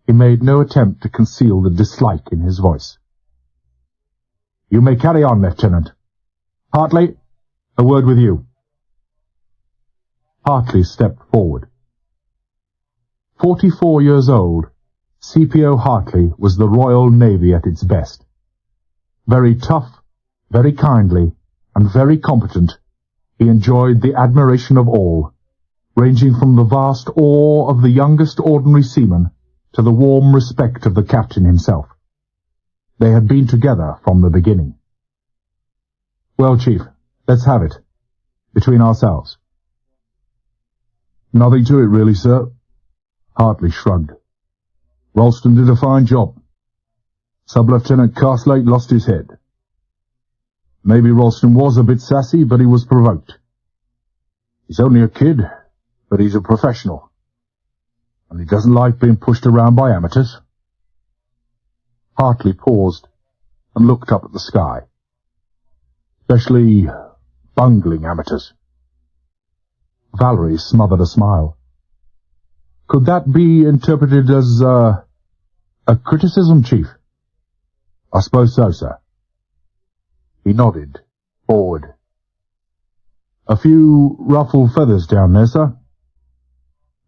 He made no attempt to conceal the dislike in his voice. "You may carry on, Lieutenant. Hartley, a word with you." Hartley stepped forward. 44 years old, CPO Hartley was the Royal Navy at its best. Very tough, very kindly, and very competent, he enjoyed the admiration of all, ranging from the vast awe of the youngest ordinary seaman to the warm respect of the captain himself. They had been together from the beginning. "Well, Chief, let's have it. Between ourselves." "Nothing to it, really, sir." Hartley shrugged. "Ralston did a fine job. Sub-Lieutenant Karslake lost his head. Maybe Ralston was a bit sassy, but he was provoked. He's only a kid, but he's a professional. And he doesn't like being pushed around by amateurs." Hartley paused and looked up at the sky. "Especially bungling amateurs." Valerie smothered a smile. "Could that be interpreted as, a criticism, Chief?" "I suppose so, sir." He nodded, forward. "A few ruffled feathers down there, sir.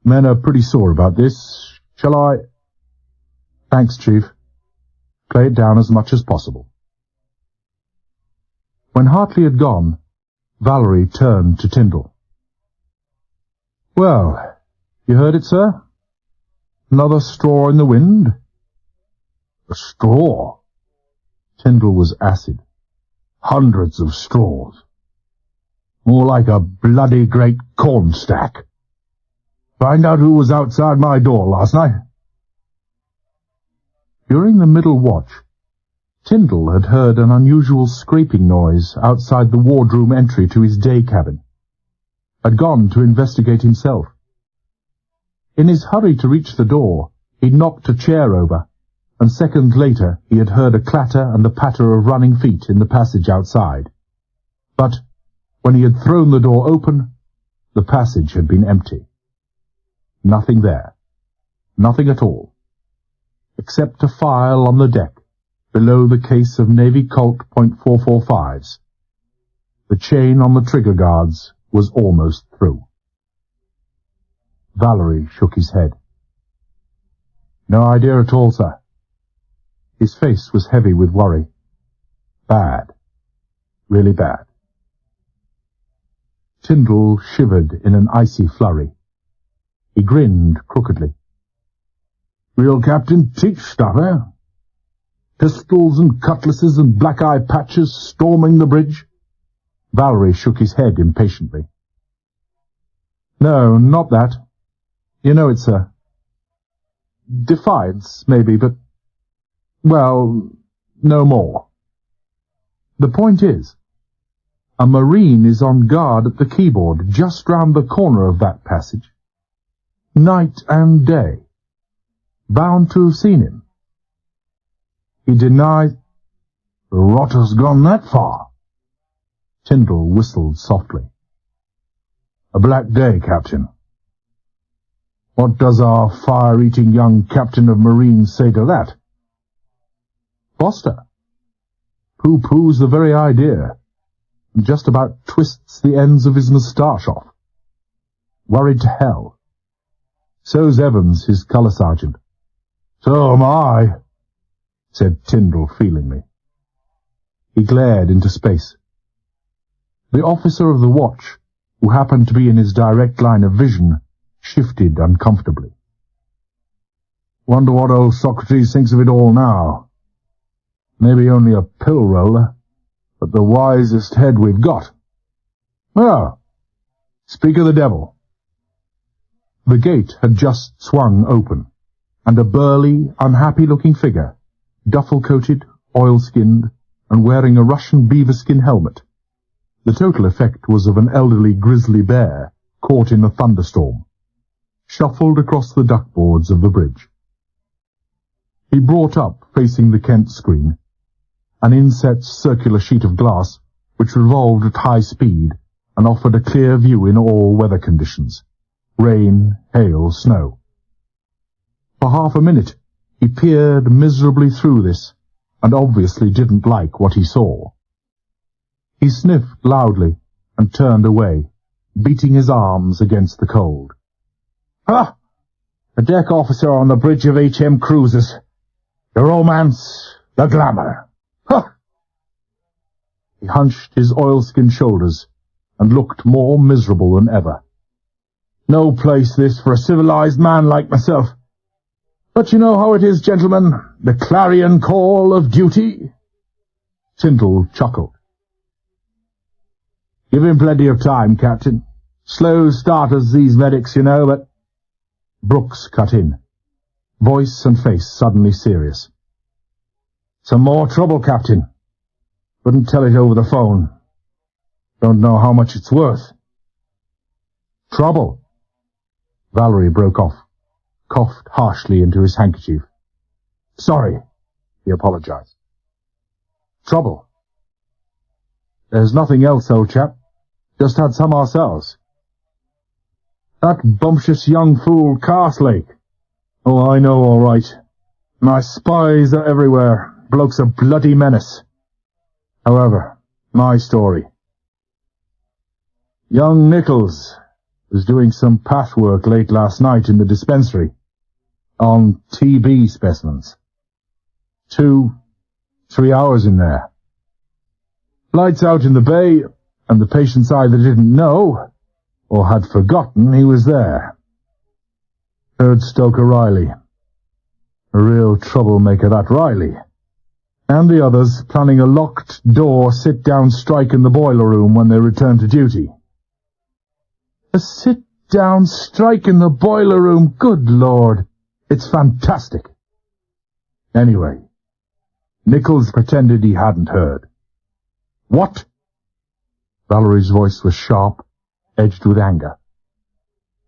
Men are pretty sore about this. Shall I—" "Thanks, Chief. Play it down as much as possible." When Hartley had gone, Valerie turned to Tyndall. "Well, you heard it, sir? Another straw in the wind?" "A straw?" Tyndall was acid. "Hundreds of straws. More like a bloody great corn stack. Find out who was outside my door last night?" During the middle watch, Tyndall had heard an unusual scraping noise outside the wardroom entry to his day cabin. Had gone to investigate himself. In his hurry to reach the door, he knocked a chair over, and seconds later he had heard a clatter and the patter of running feet in the passage outside. But when he had thrown the door open, the passage had been empty. Nothing there. Nothing at all, except a file on the deck below the case of Navy Colt .445s. The chain on the trigger guards was almost through. Valerie shook his head. No idea at all, sir. His face was heavy with worry. Bad. Really bad. Tyndall shivered in an icy flurry. He grinned crookedly. Real Captain Teach stuff, eh? Pistols and cutlasses and black-eye patches storming the bridge? Valerie shook his head impatiently. No, not that. You know it's a defiance, maybe, but, well, no more. The point is, a Marine is on guard at the keyboard just round the corner of that passage. Night and day. Bound to have seen him. He denies... The rotter's gone that far. Tyndall whistled softly. A black day, Captain. What does our fire-eating young Captain of Marines say to that? Foster. Pooh-poohs the very idea, and just about twists the ends of his moustache off. Worried to hell. So's Evans, his colour sergeant. So am I, said Tyndall feelingly. He glared into space. The officer of the watch, who happened to be in his direct line of vision, shifted uncomfortably. Wonder what old Socrates thinks of it all now. Maybe only a pill roller, but the wisest head we've got. Oh, speak of the devil. The gate had just swung open, and a burly, unhappy-looking figure, duffel-coated, oil-skinned, and wearing a Russian beaver-skin helmet. The total effect was of an elderly grizzly bear caught in a thunderstorm, shuffled across the duckboards of the bridge. He brought up, facing the Kent screen, an inset circular sheet of glass which revolved at high speed and offered a clear view in all weather conditions, rain, hail, snow. For half a minute he peered miserably through this, and obviously didn't like what he saw. He sniffed loudly and turned away, beating his arms against the cold. Ah! A deck officer on the bridge of HM cruisers. The romance, the glamour. Ha! He hunched his oilskin shoulders and looked more miserable than ever. No place this for a civilized man like myself. But you know how it is, gentlemen, the clarion call of duty. Tyndall chuckled. Give him plenty of time, Captain. Slow starters, these medics, you know, but... Brooks cut in, voice and face suddenly serious. Some more trouble, Captain. Couldn't tell it over the phone. Don't know how much it's worth. Trouble. Valerie broke off, coughed harshly into his handkerchief. Sorry, he apologized. Trouble. There's nothing else, old chap. Just had some ourselves. That bumptious young fool, Carslake. Oh, I know all right. My spies are everywhere. Bloke's a bloody menace. However, my story. Young Nichols was doing some patchwork late last night in the dispensary on TB specimens. 2-3 hours in there. Lights out in the bay, and the patients either didn't know or had forgotten he was there. Heard Stoker Riley. A real troublemaker, that Riley. And the others planning a locked door sit-down strike in the boiler room when they return to duty. A sit-down strike in the boiler room, good Lord. It's fantastic. Anyway, Nichols pretended he hadn't heard. What? Valerie's voice was sharp, edged with anger.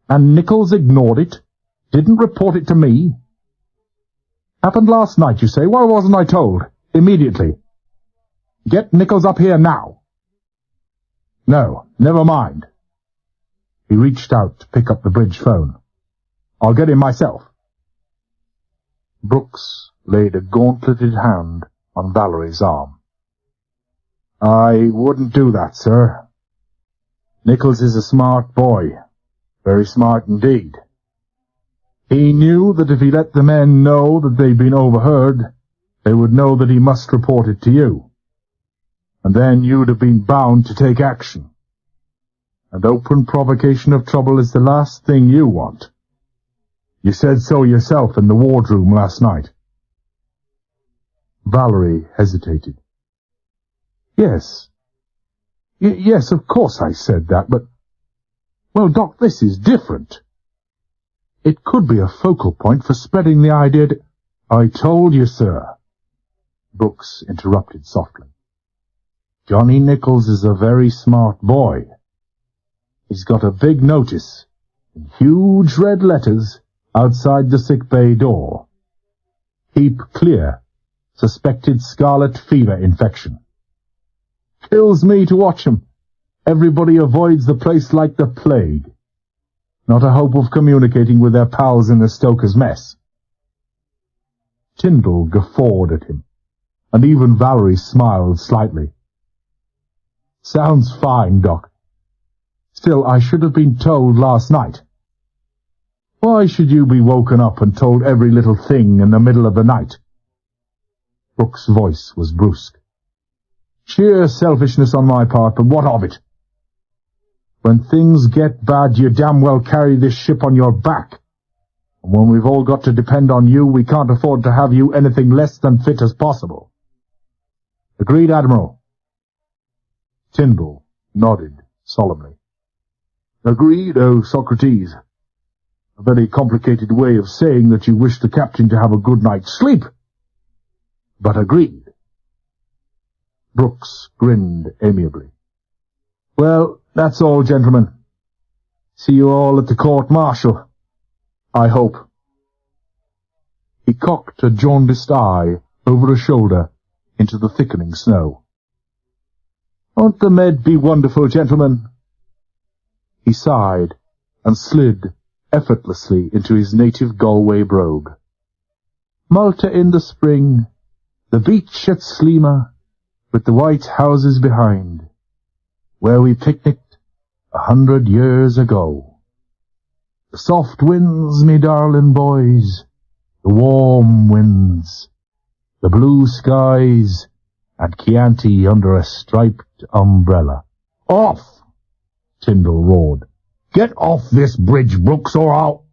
And Nichols ignored it? Didn't report it to me? Happened last night, you say? Why wasn't I told? Immediately. Get Nichols up here now. No, never mind. He reached out to pick up the bridge phone. I'll get him myself. Brooks laid a gauntleted hand on Valerie's arm. "I wouldn't do that, sir. Nichols is a smart boy, very smart indeed. He knew that if he let the men know that they'd been overheard, they would know that he must report it to you. And then you'd have been bound to take action. And open provocation of trouble is the last thing you want. You said so yourself in the wardroom last night." Valerie hesitated. "Yes. Yes, of course I said that, but... Well, Doc, this is different. It could be a focal point for spreading the idea that—" "I told you, sir," Brooks interrupted softly. "Johnny Nichols is a very smart boy. He's got a big notice, in huge red letters, outside the sick bay door. Keep clear. Suspected scarlet fever infection. Kills me to watch him. Everybody avoids the place like the plague. Not a hope of communicating with their pals in the stoker's mess." Tyndall guffawed at him, and even Valerie smiled slightly. "Sounds fine, Doc. Still, I should have been told last night. Why should you be woken up and told every little thing in the middle of the night?" Brooks' voice was brusque. "Sheer selfishness on my part, but what of it? When things get bad, you damn well carry this ship on your back. And when we've all got to depend on you, we can't afford to have you anything less than fit as possible. Agreed, Admiral?" Tyndall nodded solemnly. "Agreed, O Socrates. A very complicated way of saying that you wish the captain to have a good night's sleep. But agreed." Brooks grinned amiably. "Well, that's all, gentlemen. See you all at the court-martial, I hope." He cocked a jaundiced eye over a shoulder into the thickening snow. "Won't the med be wonderful, gentlemen?" He sighed and slid effortlessly into his native Galway brogue. "Malta in the spring, the beach at Sleema, with the white houses behind, where we picnicked 100 years ago. The soft winds, me darling boys, the warm winds, the blue skies, and Chianti under a striped umbrella." "Off!" Tyndall roared. "Get off this bridge, Brooks, or I'll—"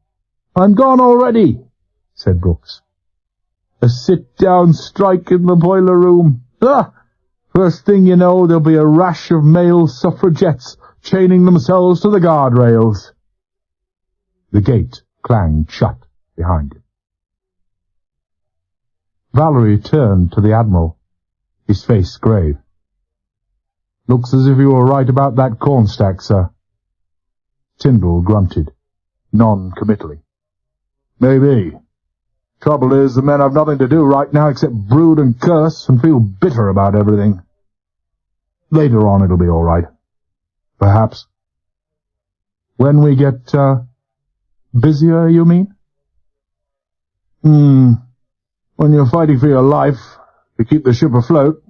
"I'm gone already," said Brooks. "A sit-down strike in the boiler room. Ah! First thing you know, there'll be a rash of male suffragettes chaining themselves to the guardrails." The gate clanged shut behind him. Valerie turned to the Admiral, his face grave. "Looks as if you were right about that cornstack, sir." Tyndall grunted, non-committally. "Maybe. Trouble is, the men have nothing to do right now except brood and curse and feel bitter about everything. Later on it'll be all right. Perhaps. When we get, busier, you mean?" When you're fighting for your life, to keep the ship afloat,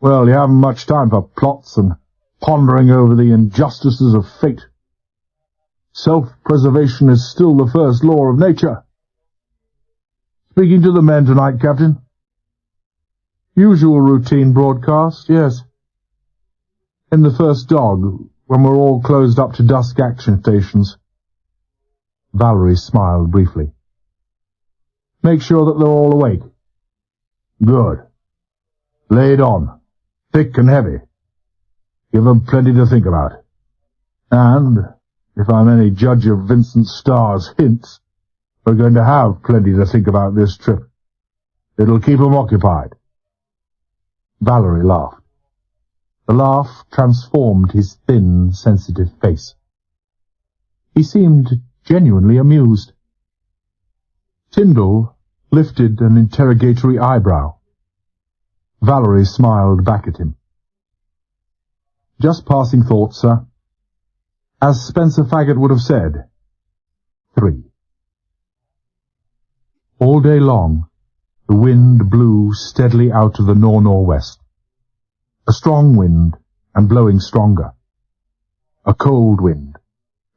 well, you haven't much time for plots and pondering over the injustices of fate. Self-preservation is still the first law of nature. Speaking to the men tonight, Captain?" "Usual routine broadcast, yes. In the first dog, when we're all closed up to dusk action stations." Valerie smiled briefly. "Make sure that they're all awake." "Good. Lay it on, thick and heavy. Give them plenty to think about. And, if I'm any judge of Vincent Starr's hints, we're going to have plenty to think about this trip. It'll keep 'em occupied." Valerie laughed. The laugh transformed his thin, sensitive face. He seemed genuinely amused. Tyndall lifted an interrogatory eyebrow. Valerie smiled back at him. "Just passing thought, sir. As Spencer Faggett would have said, 3. All day long, the wind blew steadily out of the nor-northwest. A strong wind, and blowing stronger. A cold wind,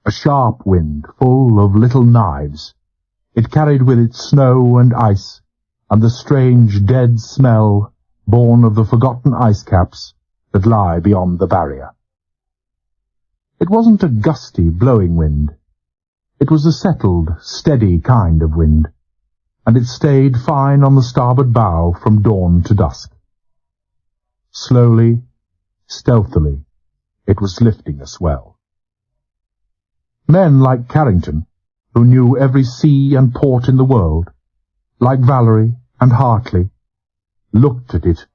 a sharp wind full of little knives. It carried with it snow and ice, and the strange dead smell born of the forgotten ice caps that lie beyond the barrier. It wasn't a gusty, blowing wind. It was a settled, steady kind of wind, and it stayed fine on the starboard bow from dawn to dusk. Slowly, stealthily, it was lifting a swell. Men like Carrington, who knew every sea and port in the world, like Valerie and Hartley, looked at it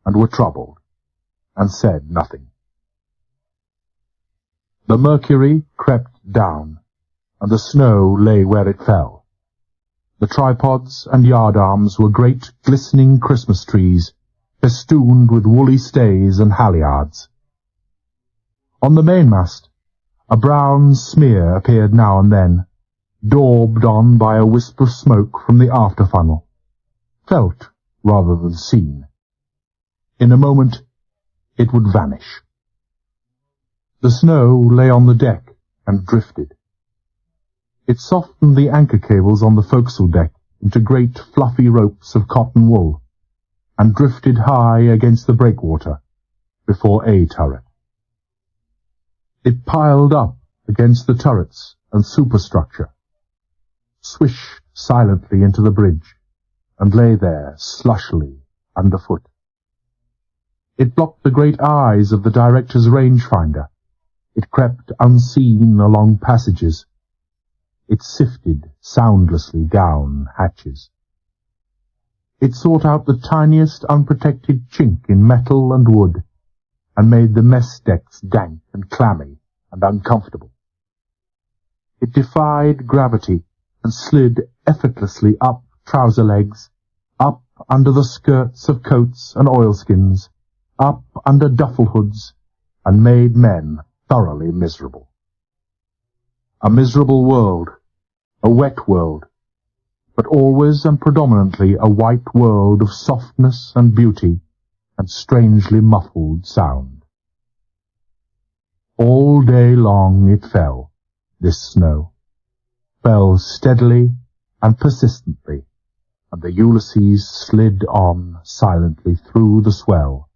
and were troubled, and said nothing. The mercury crept down, and the snow lay where it fell. The tripods and yardarms were great glistening Christmas trees, festooned with woolly stays and halyards. On the mainmast, a brown smear appeared now and then, daubed on by a wisp of smoke from the after funnel, felt rather than seen. In a moment, it would vanish. The snow lay on the deck and drifted. It softened the anchor cables on the forecastle deck into great fluffy ropes of cotton wool, and drifted high against the breakwater before a turret. It piled up against the turrets and superstructure, swished silently into the bridge, and lay there slushily underfoot. It blocked the great eyes of the director's rangefinder. It crept unseen along passages. It sifted soundlessly down hatches. It sought out the tiniest unprotected chink in metal and wood, and made the mess decks dank and clammy and uncomfortable. It defied gravity and slid effortlessly up trouser legs, up under the skirts of coats and oilskins, up under duffel hoods, and made men thoroughly miserable. A miserable world, a wet world, but always and predominantly a white world of softness and beauty and strangely muffled sound. All day long it fell, this snow, fell steadily and persistently, and the Ulysses slid on silently through the swell,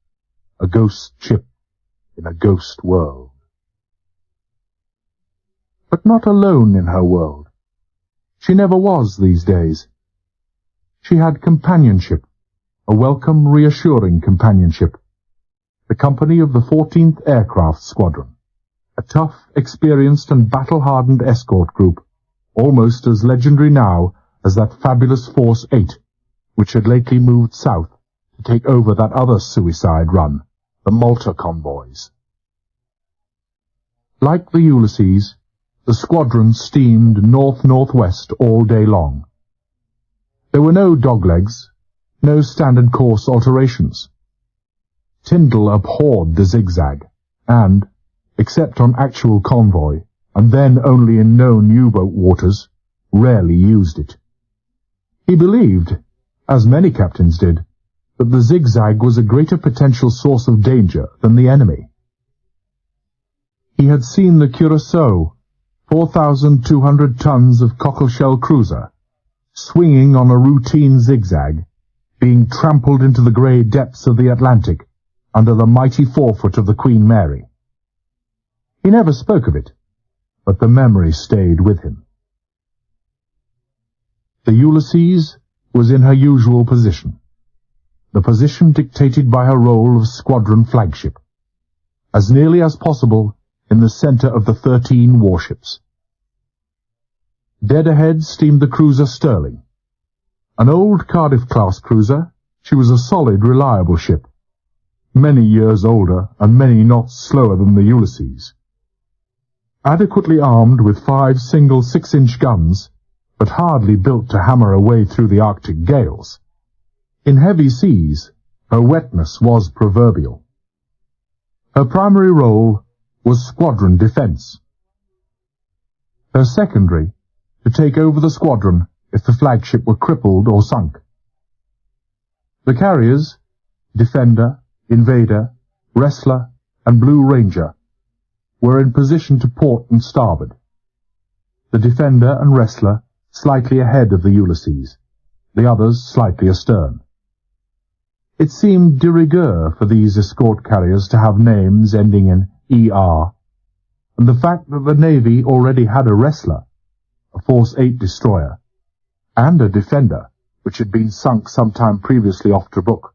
a ghost ship in a ghost world. But not alone in her world. She never was these days. She had companionship, a welcome, reassuring companionship. The company of the 14th Aircraft Squadron, a tough, experienced and battle-hardened escort group, almost as legendary now as that fabulous Force 8, which had lately moved south to take over that other suicide run, the Malta Convoys. Like the Ulysses, the squadron steamed north-northwest all day long. There were no doglegs, no standard course alterations. Tyndall abhorred the zigzag, and, except on actual convoy, and then only in known U-boat waters, rarely used it. He believed, as many captains did, that the zigzag was a greater potential source of danger than the enemy. He had seen the Curaçao, 4,200 tons of cockleshell cruiser, swinging on a routine zigzag, being trampled into the grey depths of the Atlantic under the mighty forefoot of the Queen Mary. He never spoke of it, but the memory stayed with him. The Ulysses was in her usual position, the position dictated by her role of squadron flagship, as nearly as possible in the centre of the 13 warships. Dead ahead steamed the cruiser Sterling. An old Cardiff-class cruiser, she was a solid, reliable ship, many years older and many knots slower than the Ulysses. Adequately armed with 5 single 6-inch guns, but hardly built to hammer her way through the Arctic gales. In heavy seas, her wetness was proverbial. Her primary role was squadron defence. Her secondary, to take over the squadron if the flagship were crippled or sunk. The carriers, Defender, Invader, Wrestler, and Blue Ranger, were in position to port and starboard. The Defender and Wrestler slightly ahead of the Ulysses, the others slightly astern. It seemed de rigueur for these escort carriers to have names ending in ER, and the fact that the Navy already had a Wrestler, a Force 8 destroyer, and a Defender, which had been sunk some time previously off Trabuc,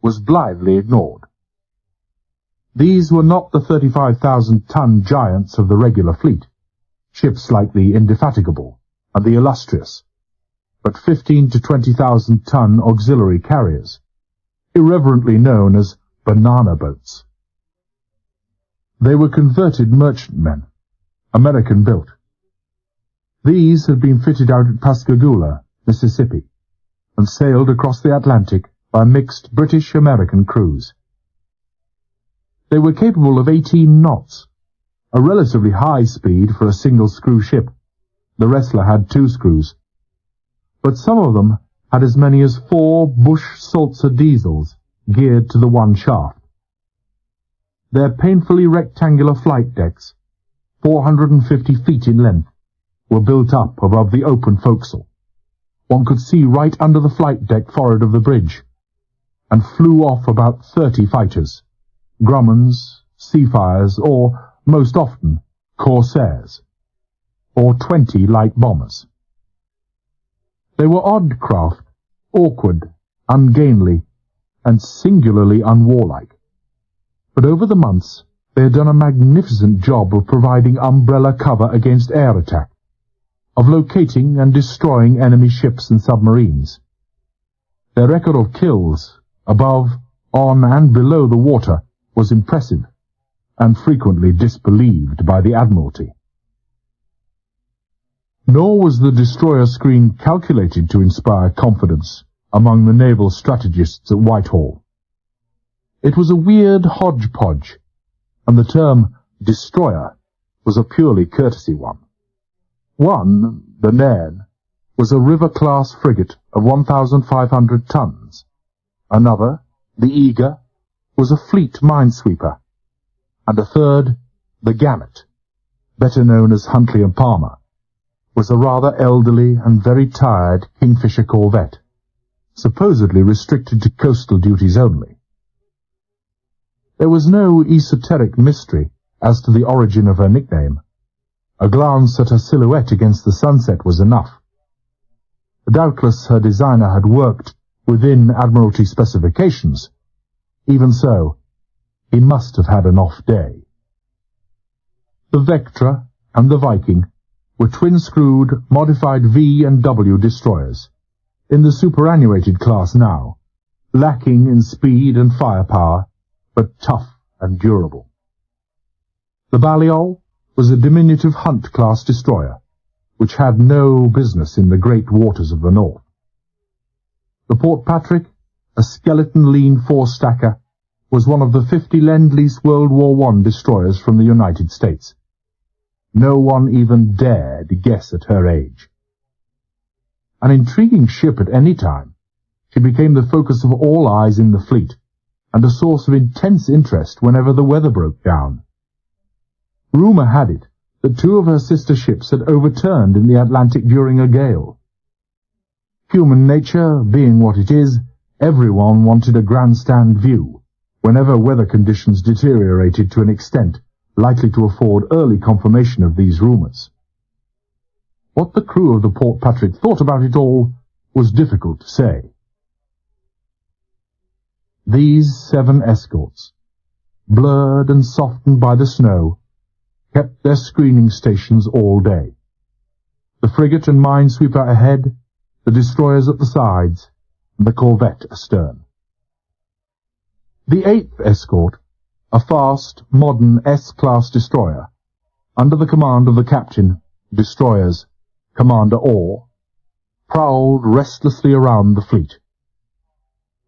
was blithely ignored. These were not the 35,000-ton giants of the regular fleet, ships like the Indefatigable and the Illustrious, but 15 to 20,000-ton auxiliary carriers, irreverently known as banana boats. They were converted merchantmen, American-built. These had been fitted out at Pascagoula, Mississippi, and sailed across the Atlantic by mixed British-American crews. They were capable of 18 knots, a relatively high speed for a single-screw ship. The Wrestler had 2 screws, but some of them had as many as 4 Bush-Sulzer diesels geared to the one shaft. Their painfully rectangular flight decks, 450 feet in length, were built up above the open forecastle. One could see right under the flight deck forward of the bridge, and flew off about 30 fighters, Grummons, Seafires, or, most often, Corsairs, or 20 light bombers. They were odd craft, awkward, ungainly, and singularly unwarlike. But over the months they had done a magnificent job of providing umbrella cover against air attack, of locating and destroying enemy ships and submarines. Their record of kills, above, on, and below the water, was impressive, and frequently disbelieved by the Admiralty. Nor was the destroyer screen calculated to inspire confidence among the naval strategists at Whitehall. It was a weird hodgepodge, and the term destroyer was a purely courtesy one. One, the Nairn, was a river-class frigate of 1,500 tons. Another, the Eager, was a fleet minesweeper, and a third, the Gannet, better known as Huntley and Palmer, was a rather elderly and very tired Kingfisher corvette, supposedly restricted to coastal duties only. There was no esoteric mystery as to the origin of her nickname. A glance at her silhouette against the sunset was enough. Doubtless her designer had worked within Admiralty specifications. Even so, he must have had an off day. The Vectra and the Viking were twin-screwed, modified V and W destroyers, in the superannuated class now, lacking in speed and firepower, but tough and durable. The Balliol was a diminutive Hunt-class destroyer, which had no business in the great waters of the north. The Port Patrick, a skeleton-lean four-stacker, was one of the 50 Lend-Lease World War I destroyers from the United States. No one even dared guess at her age. An intriguing ship at any time, she became the focus of all eyes in the fleet, and a source of intense interest whenever the weather broke down. Rumour had it that 2 of her sister ships had overturned in the Atlantic during a gale. Human nature being what it is, everyone wanted a grandstand view, whenever weather conditions deteriorated to an extent likely to afford early confirmation of these rumours. What the crew of the Port Patrick thought about it all was difficult to say. These 7 escorts, blurred and softened by the snow, kept their screening stations all day. The frigate and minesweeper ahead, the destroyers at the sides, and the corvette astern. The 8th escort, a fast, modern S-class destroyer, under the command of the captain, destroyers, Commander Orr, prowled restlessly around the fleet.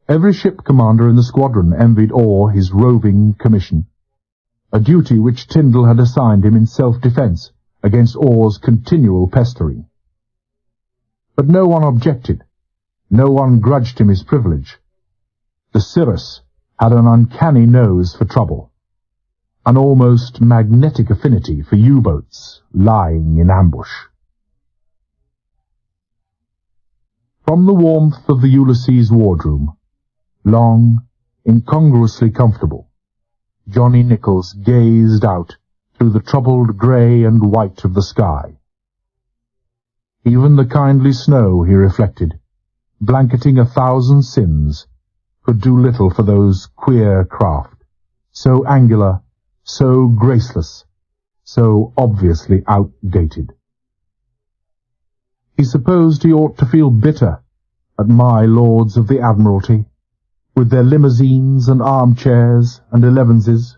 Every ship commander in the squadron envied Orr his roving commission, a duty which Tyndall had assigned him in self-defence against Orr's continual pestering. But no one objected, no one grudged him his privilege, The Cirrus had an uncanny nose for trouble, an almost magnetic affinity for U-boats lying in ambush. From the warmth of the Ulysses wardroom, long, incongruously comfortable, Johnny Nichols gazed out through the troubled grey and white of the sky. Even the kindly snow, he reflected, blanketing 1,000 sins, could do little for those queer craft, so angular, so graceless, so obviously outdated. He supposed he ought to feel bitter at my lords of the Admiralty, with their limousines and armchairs and 11s,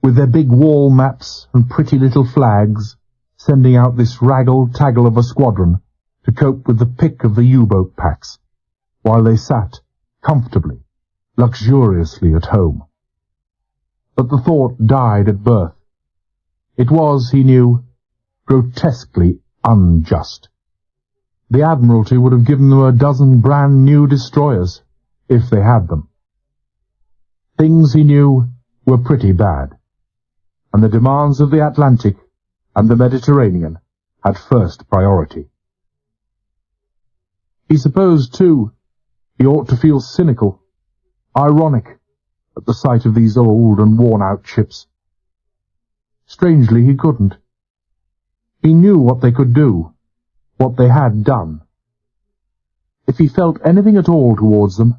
with their big wall maps and pretty little flags, sending out this raggle-taggle of a squadron to cope with the pick of the U-boat packs, while they sat comfortably, luxuriously at home. But the thought died at birth. It was, he knew, grotesquely unjust. The Admiralty would have given them a dozen brand new destroyers, if they had them. Things, he knew, were pretty bad, and the demands of the Atlantic and the Mediterranean had first priority. He supposed, too, he ought to feel cynical, ironic, at the sight of these old and worn-out ships. Strangely, he couldn't. He knew what they could do, what they had done. If he felt anything at all towards them,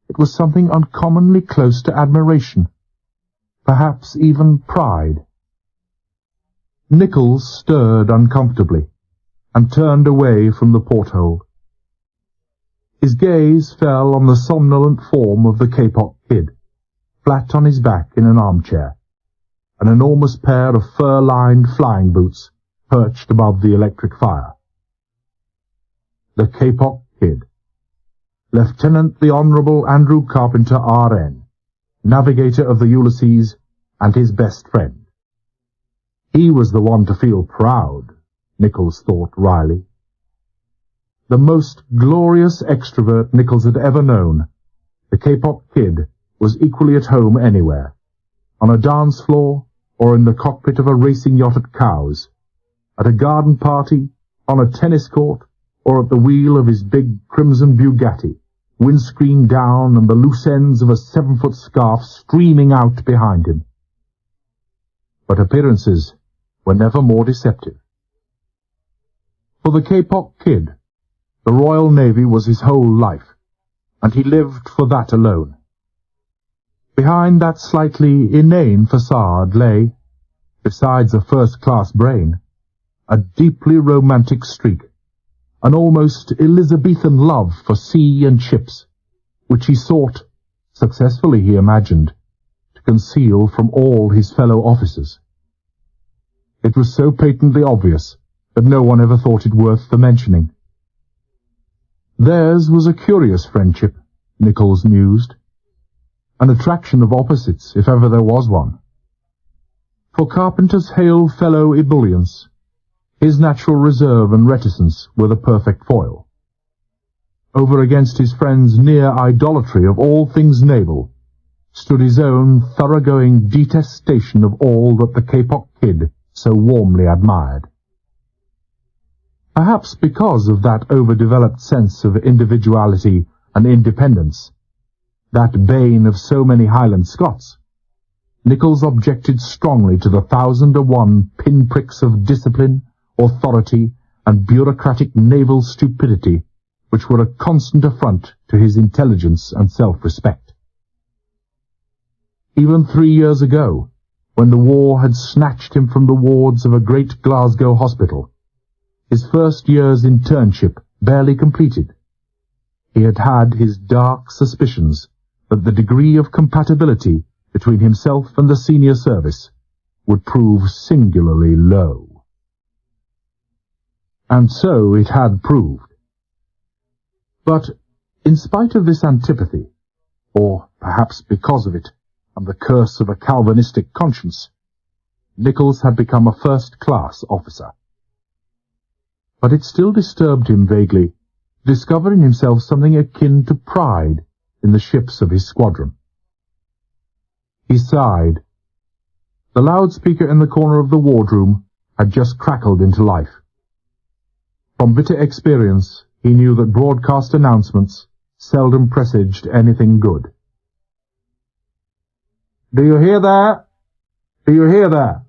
it was something uncommonly close to admiration, perhaps even pride. Nichols stirred uncomfortably, and turned away from the porthole. His gaze fell on the somnolent form of the Kapok Kid, flat on his back in an armchair, an enormous pair of fur-lined flying boots perched above the electric fire. The Kapok Kid, Lieutenant the Honourable Andrew Carpenter, R.N., navigator of the Ulysses, and his best friend. He was the one to feel proud, Nichols thought wryly. The most glorious extrovert Nichols had ever known, the Kapok Kid was equally at home anywhere, on a dance floor or in the cockpit of a racing yacht at Cowes, at a garden party, on a tennis court, or at the wheel of his big crimson Bugatti, windscreen down and the loose ends of a 7-foot scarf streaming out behind him. But appearances were never more deceptive. For the Kapok Kid, the Royal Navy was his whole life, and he lived for that alone. Behind that slightly inane facade lay, besides a first-class brain, a deeply romantic streak, an almost Elizabethan love for sea and ships, which he sought, successfully he imagined, to conceal from all his fellow officers. It was so patently obvious that no one ever thought it worth the mentioning. Theirs was a curious friendship, Nichols mused, an attraction of opposites, if ever there was one. For Carpenter's hail fellow ebullience, his natural reserve and reticence were the perfect foil. Over against his friend's near idolatry of all things naval stood his own thoroughgoing detestation of all that the Kapok Kid so warmly admired. Perhaps because of that overdeveloped sense of individuality and independence, that bane of so many Highland Scots, Nichols objected strongly to the 1,001 pinpricks of discipline, authority, and bureaucratic naval stupidity which were a constant affront to his intelligence and self-respect. Even 3 years ago, when the war had snatched him from the wards of a great Glasgow hospital, his first year's internship barely completed, he had had his dark suspicions that the degree of compatibility between himself and the senior service would prove singularly low. And so it had proved. But in spite of this antipathy, or perhaps because of it, and the curse of a Calvinistic conscience, Nichols had become a first-class officer. But it still disturbed him vaguely, discovering himself something akin to pride in the ships of his squadron. He sighed. The loudspeaker in the corner of the wardroom had just crackled into life. From bitter experience, he knew that broadcast announcements seldom presaged anything good. "Do you hear that? Do you hear that?"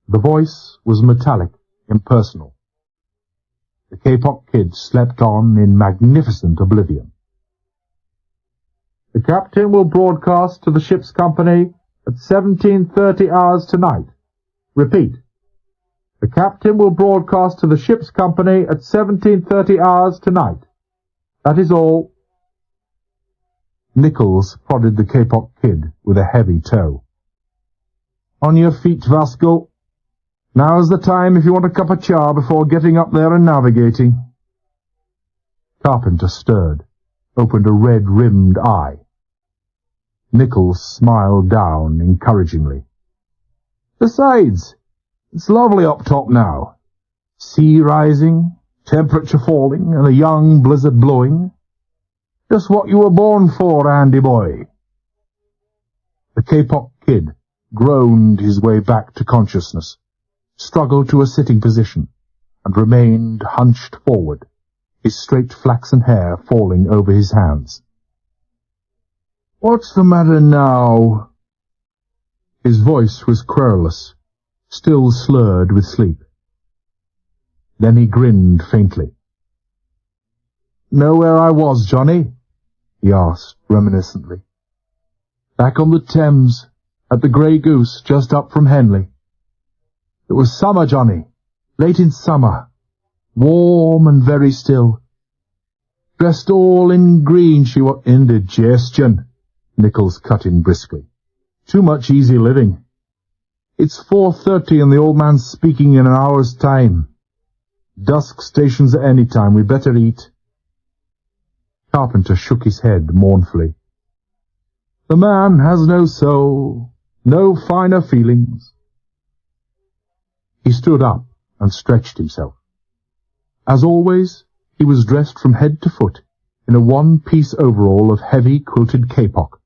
The voice was metallic, impersonal. The Kapok Kid slept on in magnificent oblivion. "The captain will broadcast to the ship's company at 17:30 hours tonight. Repeat. The captain will broadcast to the ship's company at 17:30 hours tonight. That is all." Nichols prodded the Kapok Kid with a heavy toe. "On your feet, Vasco. Now's the time if you want a cup of char before getting up there and navigating." Carpenter stirred, opened a red-rimmed eye. Nichols smiled down encouragingly. "Besides, it's lovely up top now. Sea rising, temperature falling, and a young blizzard blowing. Just what you were born for, Andy boy." The Kapok Kid groaned his way back to consciousness, struggled to a sitting position, and remained hunched forward, his straight flaxen hair falling over his hands. "What's the matter now?" His voice was querulous, still slurred with sleep. Then he grinned faintly. "Know where I was, Johnny?" he asked reminiscently. "Back on the Thames, at the Grey Goose, just up from Henley. It was summer, Johnny, late in summer, warm and very still. Dressed all in green she was." "Indigestion," Nichols cut in briskly. "Too much easy living. It's 4:30 and the old man's speaking in an hour's time. Dusk stations at any time. We better eat." Carpenter shook his head mournfully. "The man has no soul, no finer feelings." He stood up and stretched himself. As always, he was dressed from head to foot in a one-piece overall of heavy quilted kapok,